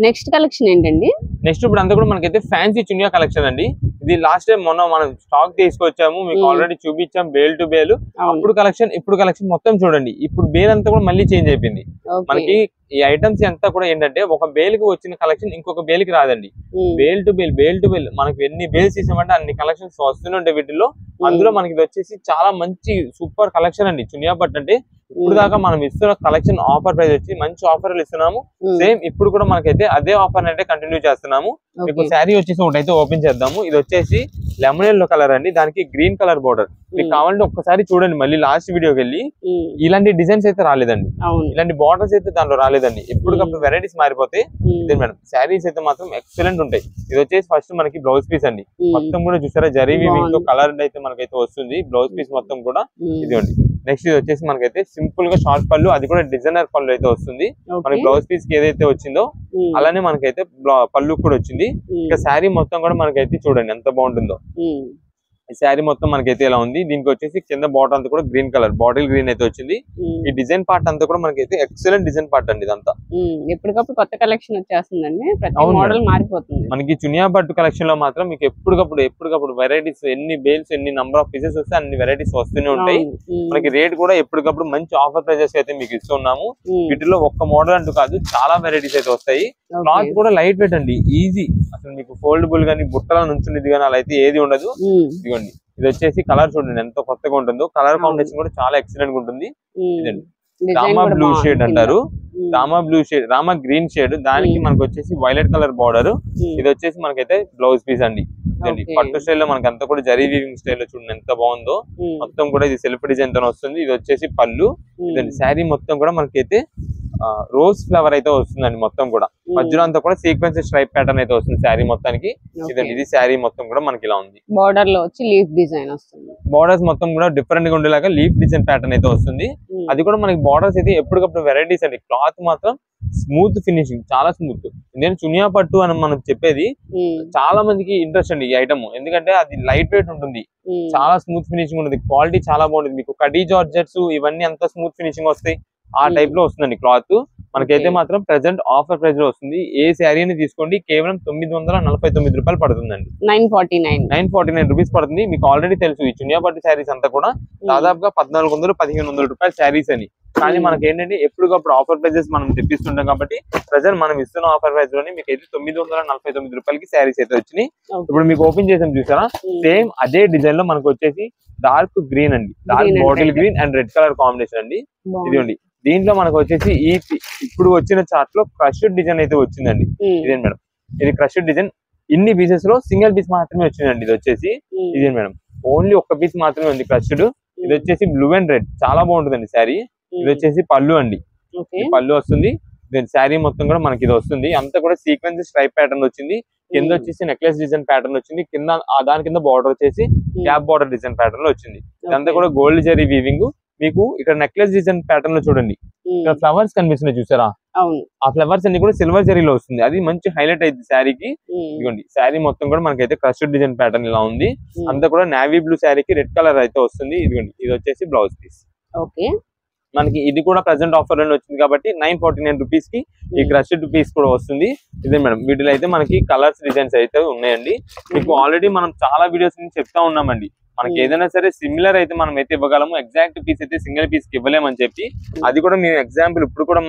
S2: నెక్స్ట్ కలెక్షన్ ఏంటండి?
S1: నెక్స్ట్ ఇప్పుడు అంతా కూడా మనకైతే ఫ్యాన్సీ చునియా కలెక్షన్ అండి. ఇది లాస్ట్ టైం మొన్న మనం స్టాక్ తీసుకొచ్చాము, మీకు ఆల్రెడీ చూపించాం బేల్ టు బేల్. అప్పుడు కలెక్షన్ ఇప్పుడు కలెక్షన్ మొత్తం చూడండి. ఇప్పుడు బేల్ అంతా కూడా మళ్ళీ చేంజ్ అయిపోయింది. మనకి ఈ ఐటమ్స్ అంతా కూడా ఏంటంటే ఒక బేల్ కి వచ్చిన కలెక్షన్ ఇంకొక బేల్ కి రాదండి. బేల్ టు బేల్ మనకి ఎన్ని బేల్స్ ఇస్తామంటే అన్ని కలెక్షన్స్ వస్తూనే ఉంటాయి వీటిల్లో. అందులో మనకి ఇది వచ్చేసి చాలా మంచి సూపర్ కలెక్షన్ అండి. చునియా పట్టు అంటే ఇప్పుడు దాకా మనం ఇస్తున్న కలెక్షన్ ఆఫర్ ప్రైస్ వచ్చి మంచి ఆఫర్లు ఇస్తున్నాము. సేమ్ ఇప్పుడు కూడా మనకైతే అదే ఆఫర్ అయితే కంటిన్యూ చేస్తున్నాము. మీకు శారీ వచ్చేసి ఒకటైతే ఓపెన్ చేద్దాము. ఇది వచ్చేసి లెమన్ ఎల్లో కలర్ అండి, దానికి గ్రీన్ కలర్ బోర్డర్. మీకు కావాలంటే ఒక్కసారి చూడండి మళ్ళీ లాస్ట్ వీడియోకి వెళ్ళి. ఇలాంటి డిజైన్స్ అయితే రాలేదండి, ఇలాంటి బార్డర్స్ అయితే దాంట్లో రాలేదండి. ఎప్పటికప్పుడు వెరైటీస్ మారిపోతాయి. ఇదే మేడం శారీస్ అయితే మాత్రం ఎక్సలెంట్ ఉంటాయి. ఇది వచ్చేసి ఫస్ట్ మనకి బ్లౌజ్ పీస్ అండి, మొత్తం కూడా చూసారా జరీ వీవింగ్ తో కలర్ అయితే మనకైతే వస్తుంది బ్లౌజ్ పీస్ మొత్తం కూడా. ఇదిగోండి నెక్స్ట్ ఇది వచ్చేసి మనకైతే సింపుల్ గా షార్ట్ పళ్ళు, అది కూడా డిజైనర్ పళ్ళు అయితే వస్తుంది. మనకి బ్లౌజ్ పీస్ కి ఏదైతే వచ్చిందో అలానే మనకైతే పళ్ళు కూడా వచ్చింది. ఇంకా శారీ మొత్తం కూడా మనకైతే చూడండి ఎంత బాగుంటుందో. ఈ శారీ మొత్తం మనకైతే ఇలా ఉంది. దీనికి వచ్చేసి కింద బాటమ్ అంతా కూడా గ్రీన్ కలర్ బాటిల్ గ్రీన్ అయితే వచ్చింది. ఈ డిజైన్ పార్ట్ అంతా కూడా మనకైతే ఎక్సలెంట్ డిజైన్ పార్ట్ అండి ఇదంతా.
S2: ఎప్పటికప్పుడు కొత్త కలెక్షన్ వచ్చేస్తుందండి, ప్రతి మోడల్ మారిపోతుంది.
S1: మనకి చునియా పట్టు కలెక్షన్ లో మాత్రం మీకు ఎప్పటికప్పుడు వెరైటీస్, ఎన్ని బేల్స్ ఎన్ని నంబర్ ఆఫ్ పీసెస్ వస్తే అన్ని వెరైటీస్ వస్తూనే ఉంటాయి. మనకి రేట్ కూడా ఎప్పటికప్పుడు మంచి ఆఫర్ ప్రైజెస్ అయితే మీకు ఇస్తున్నాము. వీటిలో ఒక్క మోడల్ అంటూ కాదు, చాలా వెరైటీస్ అయితే వస్తాయి. క్లాత్ కూడా లైట్ వెయిట్ అండి, ఈజీ. అసలు మీకు ఫోల్డబుల్ గానీ బుట్టలో నుంచుంది కానీ అలా అయితే ఏది ఉండదు. ఇదిగోండి, ఇది వచ్చేసి కలర్ చూడండి ఎంత కొత్తగా ఉంటుందో. కలర్ కాంబినేషన్ కూడా చాలా ఎక్సలెంట్ గా ఉంటుంది. ఇదండి రామా బ్లూ షేడ్ అంటారు, Rama blue shade, Rama green shade, దానికి మనకు వచ్చేసి వైలెట్ కలర్ బార్డర్. ఇది వచ్చేసి మనకైతే బ్లౌజ్ పీస్ అండి. ఇదండి పట్టు స్టైల్లో మనకి అంతా కూడా జరీ వీవింగ్ స్టైల్లో చూడండి ఎంత బాగుందో. మొత్తం కూడా ఇది సెల్ఫ్ డిజైన్ తో వస్తుంది. ఇది వచ్చేసి పళ్ళు. ఇదండి శారీ మొత్తం కూడా మనకైతే రోజ్ ఫ్లవర్ అయితే వస్తుందండి. మొత్తం కూడా మధ్యలో అంతా కూడా సీక్వెన్స్ స్ట్రైప్ ప్యాటర్న్ అయితే వస్తుంది శారీ మొత్తానికి. ఇదండి ఇది శారీ మొత్తం కూడా మనకి ఇలా ఉంది.
S2: బార్డర్ లో వచ్చి లీఫ్ డిజైన్ వస్తుంది.
S1: బార్డర్స్ మొత్తం కూడా డిఫరెంట్ గా ఉండేలాగా లీఫ్ డిజైన్ ప్యాటర్న్ అయితే వస్తుంది. అది కూడా మనకి బార్డర్స్ అయితే ఎప్పటికప్పుడు వెరైటీస్ అండి. క్లాత్ మాత్రం స్మూత్ ఫినిషింగ్, చాలా స్మూత్. నేను చునియా పట్టు అని మనం చెప్పేది చాలా మందికి ఇంట్రెస్ట్ అండి ఈ ఐటమ్. ఎందుకంటే అది లైట్ వెయిట్ ఉంటుంది, చాలా స్మూత్ ఫినిషింగ్ ఉంటుంది, క్వాలిటీ చాలా బాగుంటుంది. మీకు కడీ జార్జెట్స్ ఇవన్నీ అంత స్మూత్ ఫినిషింగ్ వస్తాయి, ఆ టైప్ లో వస్తుందండి క్లాత్. మనకైతే మాత్రం ప్రెసెంట్ ఆఫర్ ప్రైస్ లో వస్తుంది. ఏ శారీని తీసుకోండి కేవలం 949 రూపాయలు పడుతుందండి. 949 రూపీస్ పడుతుంది. మీకు ఆల్రెడీ తెలుసు ఈ చునియా పట్టు శారీస్ అంతా కూడా దాదాపుగా 1400-1500 రూపాయల శారీస్ అని. కానీ మనకి ఏంటంటే ఎప్పటికప్పుడు ఆఫర్ ప్రైజెస్ మనం తెప్పిస్తుంటాం కాబట్టి ప్రెసెంట్ మనం ఇస్తున్న ఆఫర్ ప్రైస్ లోనే మీకు అయితే 949 రూపాయలకి శారీస్ అయితే వచ్చినాయి. ఇప్పుడు మీకు ఓపెన్ చేసాం చూసారా, సేమ్ అదే డిజైన్ లో మనకు వచ్చేసి డార్క్ గ్రీన్ అండి, dark bottle green and red colour combination అండి. ఇదిగోండి దీంట్లో మనకు వచ్చేసి ఈ ఇప్పుడు వచ్చిన చార్ట్ లో క్రష్డ్ డిజైన్ అయితే వచ్చిందండి. ఇదే మేడం, ఇది క్రష్డ్ డిజైన్. ఇన్ని పీసెస్ లో సింగిల్ పీస్ మాత్రమే వచ్చిందండి. ఇది వచ్చేసి ఇదే మేడం, ఓన్లీ ఒక్క పీస్ మాత్రమే ఉంది క్రష్డ్. ఇది వచ్చేసి బ్లూ అండ్ రెడ్, చాలా బాగుంటుందండి శారీ. ఇది వచ్చేసి పళ్ళు అండి, పళ్ళు వస్తుంది. దీని శారీ మొత్తం కూడా మనకి ఇది వస్తుంది. అంతా కూడా సీక్వెన్స్ స్ట్రైప్ ప్యాటర్న్ వచ్చింది. కింద వచ్చేసి నెక్లెస్ డిజైన్ ప్యాటర్న్ వచ్చింది. కింద దాని కింద బార్డర్ వచ్చేసి క్యాప్ బార్డర్ డిజైన్ ప్యాటర్న్ లో వచ్చింది. ఇదంతా కూడా గోల్డ్ జరీ వీవింగ్. మీకు ఇక్కడ నెక్లెస్ డిజైన్ ప్యాటర్న్ లో చూడండి, ఇక్కడ ఫ్లవర్స్ కనిపిస్తున్నాయి చూసారా, ఆ ఫ్లవర్స్ అన్ని కూడా సిల్వర్ జరీలో వస్తుంది. అది మంచి హైలైట్ అయింది శారీకి. ఇదిగోండి శారీ మొత్తం కూడా మనకైతే క్రష్డ్ డిజైన్ ప్యాటర్న్ ఇలా ఉంది. అంతా కూడా నావీ బ్లూ శారీకి రెడ్ కలర్ అయితే వస్తుంది. ఇదిగోండి ఇది వచ్చేసి బ్లౌజ్ పీస్. మనకి ఇది కూడా ప్రెసెంట్ ఆఫర్ లో వచ్చింది కాబట్టి 949 రూపీస్ కి ఈ క్రష్డ్ పీస్ కూడా వస్తుంది. ఇదే మేడం, వీటిలో అయితే మనకి కలర్స్ డిజైన్స్ అయితే ఉన్నాయండి. మీకు ఆల్రెడీ మనం చాలా వీడియోస్ నుంచి చెప్తా ఉన్నామండి, మనకి ఏదైనా సరే సిమిలర్ అయితే మనం అయితే ఇవ్వగలము, ఎగ్జాక్ట్ పీస్ అయితే సింగిల్ పీస్ కి ఇవ్వలేమని చెప్పి. అది కూడా మేము ఎగ్జాంపుల్ ఇప్పుడు కూడా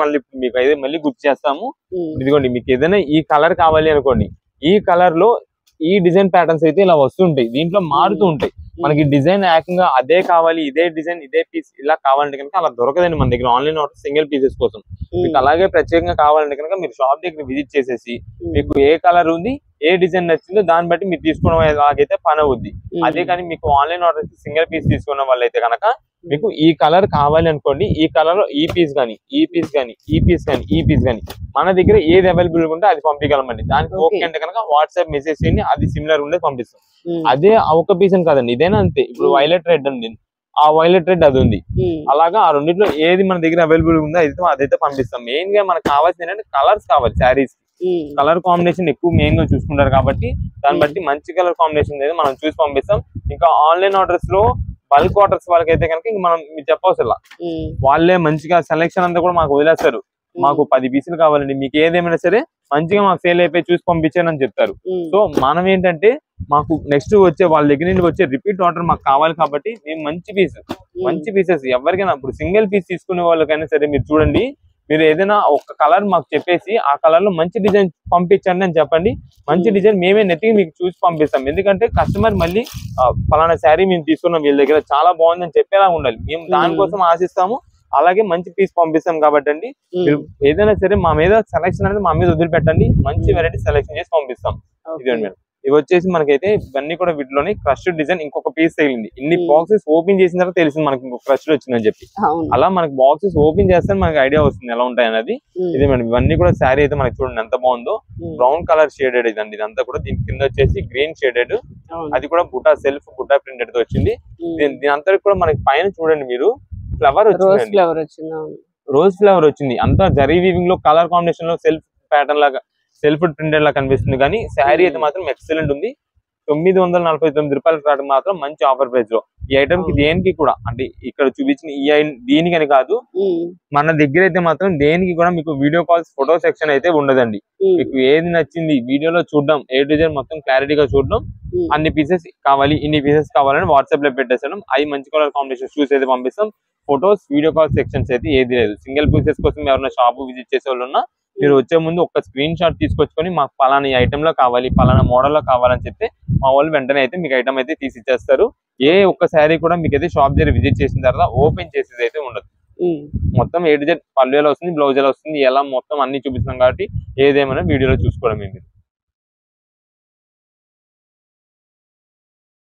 S1: మీకు అయితే మళ్ళీ గుర్తు చేస్తాము. ఇదిగోండి మీకు ఏదైనా ఈ కలర్ కావాలి అనుకోండి, ఈ కలర్ లో ఈ డిజైన్ ప్యాటర్న్స్ అయితే ఇలా వస్తుంటాయి, దీంట్లో మారుతూ ఉంటాయి. మనకి డిజైన్ ఏకంగా అదే కావాలి, ఇదే డిజైన్ ఇదే పీస్ ఇలా కావాలంటే కనుక అలా దొరకదండి మన దగ్గర ఆన్లైన్ ఆర్డర్ సింగిల్ పీసెస్ కోసం. మీకు అలాగే ప్రత్యేకంగా కావాలంటే కనుక మీరు షాప్ దగ్గర విజిట్ చేసేసి మీకు ఏ కలర్ ఉంది, ఏ డిజైన్ నచ్చిందో దాన్ని బట్టి మీరు తీసుకోవడం ఎలాగైతే పని అవుద్ది. అదే కానీ మీకు ఆన్లైన్ ఆర్డర్ సింగిల్ పీస్ తీసుకున్న వాళ్ళైతే కనుక మీకు ఈ కలర్ కావాలి అనుకోండి, ఈ కలర్ లో ఈ పీస్ కానీ ఈ పీస్ కానీ ఈ పీస్ కానీ ఈ పీస్ కానీ మన దగ్గర ఏది అవైలబుల్ ఉంటే అది పంపించగలమండి. దానికి ఓకే అంటే కనుక వాట్సాప్ మెసేజ్ చేయండి, అది సిమిలర్ ఉండేది పంపిస్తాం. అదే ఒక పీస్ అని కాదండి, ఇదేనా అంతే. ఇప్పుడు వైలెట్ రెడ్ అండి, ఆ వైలెట్ రెడ్ అది ఉంది, అలాగా ఆ రెండింటిలో ఏది మన దగ్గర అవైలబుల్ ఉందో అదైతే పంపిస్తాం. మెయిన్ గా మనకు కావాల్సింది ఏంటంటే కలర్స్ కావాలి, శారీస్ కలర్ కాంబినేషన్ ఎక్కువ మెయిన్ గా చూసుకుంటారు కాబట్టి దాన్ని బట్టి మంచి కలర్ కాంబినేషన్ అనేది మనం చూసి పంపిస్తాం. ఇంకా ఆన్లైన్ ఆర్డర్స్ లో బల్క్ ఆర్డర్స్ వాళ్ళకైతే కనుక ఇంక మనం మీరు చెప్పవసరం, వాళ్ళే మంచిగా సెలెక్షన్ అంతా కూడా మాకు వదిలేస్తారు. మాకు 10 పీసులు కావాలండి, మీకు ఏదేమైనా సరే మంచిగా మాకు సేల్ అయిపోయి చూసి పంపించానని చెప్తారు. సో మనం ఏంటంటే మాకు నెక్స్ట్ వచ్చే వాళ్ళ దగ్గర నుండి వచ్చే రిపీట్ ఆర్డర్ మాకు కావాలి కాబట్టి మేము మంచి పీసెస్ ఎవరికైనా, ఇప్పుడు సింగిల్ పీస్ తీసుకునే వాళ్ళకైనా సరే మీరు చూడండి, మీరు ఏదైనా ఒక కలర్ మాకు చెప్పేసి ఆ కలర్ లో మంచి డిజైన్ పంపించండి అని చెప్పండి. మంచి డిజైన్ మేమే నెత్తికి మీకు చూసి పంపిస్తాం. ఎందుకంటే కస్టమర్ మళ్ళీ ఫలానా శారీ మేము తీసుకున్నాం వీళ్ళ దగ్గర చాలా బాగుందని చెప్పేలా ఉండాలి. మేము దానికోసం ఆశిస్తాము, అలాగే మంచి పీస్ పంపిస్తాం కాబట్టి అండి. మీరు ఏదైనా సరే మా మీద సెలెక్షన్ అనేది మా మీద వదిలిపెట్టండి, మంచి వెరైటీ సెలెక్షన్ చేసి పంపిస్తాం. ఇదండి మేడం, ఇవి వచ్చేసి మనకైతే ఇవన్నీ కూడా వీటిలోని క్రష్డ్ డిజైన్ ఇంకొక పీస్ తగిలింది. ఇన్ని బాక్సెస్ ఓపెన్ చేసిన తర్వాత తెలిసింది మనకి ఇంకొక క్రష్డ్ వచ్చిందని చెప్పి. అలా మనకి బాక్సెస్ ఓపెన్ చేస్తే మనకి ఐడియా వస్తుంది ఎలా ఉంటాయి అనేది. ఇదే మేడం, ఇవన్నీ కూడా శారీ అయితే మనకి చూడండి ఎంత బాగుందో, బ్రౌన్ కలర్ షేడెడ్ ఇదండి. ఇదంతా కూడా దీని కింద వచ్చేసి గ్రీన్ షేడెడ్, అది కూడా బుటా సెల్ఫ్ బుటా ప్రింటెడ్ తో వచ్చింది. దీని అంతా కూడా మనకి పైన చూడండి మీరు ఫ్లవర్ వచ్చింది, రోజ్ ఫ్లవర్ వచ్చింది. అంతా జరీ వీవింగ్ లో కలర్ కాంబినేషన్ లో సెల్ఫ్ ప్యాటర్న్ లాగా సెల్ఫ్ ప్రింటెడ్ లా కనిపిస్తుంది. కానీ శారీ అయితే మాత్రం ఎక్సలెంట్ ఉంది. 949 రూపాయల మాత్రం మంచి ఆఫర్ ప్రైస్ లో ఈ ఐటమ్ కి దేనికి కూడా అంటే ఇక్కడ చూపించిన దీనికని కాదు, మన దగ్గర అయితే మాత్రం దేనికి కూడా మీకు వీడియో కాల్స్ ఫోటో సెక్షన్ అయితే ఉండదండి. మీకు ఏది నచ్చింది వీడియోలో చూడడం, ఏ డిజైన్ మొత్తం క్లారిటీగా చూడడం, అన్ని పీసెస్ కావాలి ఇన్ని పీసెస్ కావాలని వాట్సాప్ లో పెట్టేసడం, అవి మంచి కలర్ కాంబినేషన్ షూస్ అయితే పంపిస్తాం. ఫొటోస్ వీడియో కాల్ సెక్షన్స్ అయితే ఏది లేదు. సింగిల్ పీసెస్ కోసం ఎవరైనా షాప్ విజిట్ చేసే వాళ్ళు ఉన్నా మీరు వచ్చే ముందు ఒక స్క్రీన్ షాట్ తీసుకొచ్చుకొని మాకు పలానా ఐటమ్ లో కావాలి, పలానా మోడల్ లో కావాలని చెప్తే మా వాళ్ళు వెంటనే అయితే మీకు ఐటమ్ అయితే తీసి ఇచ్చేస్తారు. ఏ ఒక్క శారీ కూడా మీకు అయితే షాప్ దగ్గర విజిట్ చేసిన తర్వాత ఓపెన్ చేసేది అయితే ఉండదు. మొత్తం ఏ డిజైన్ పళ్ళు ఎలా వస్తుంది, బ్లౌజ్ ఎలా వస్తుంది, ఎలా మొత్తం అన్ని చూపిస్తున్నాం కాబట్టి ఏదేమైనా వీడియోలో చూసుకోవడం ఏంటి.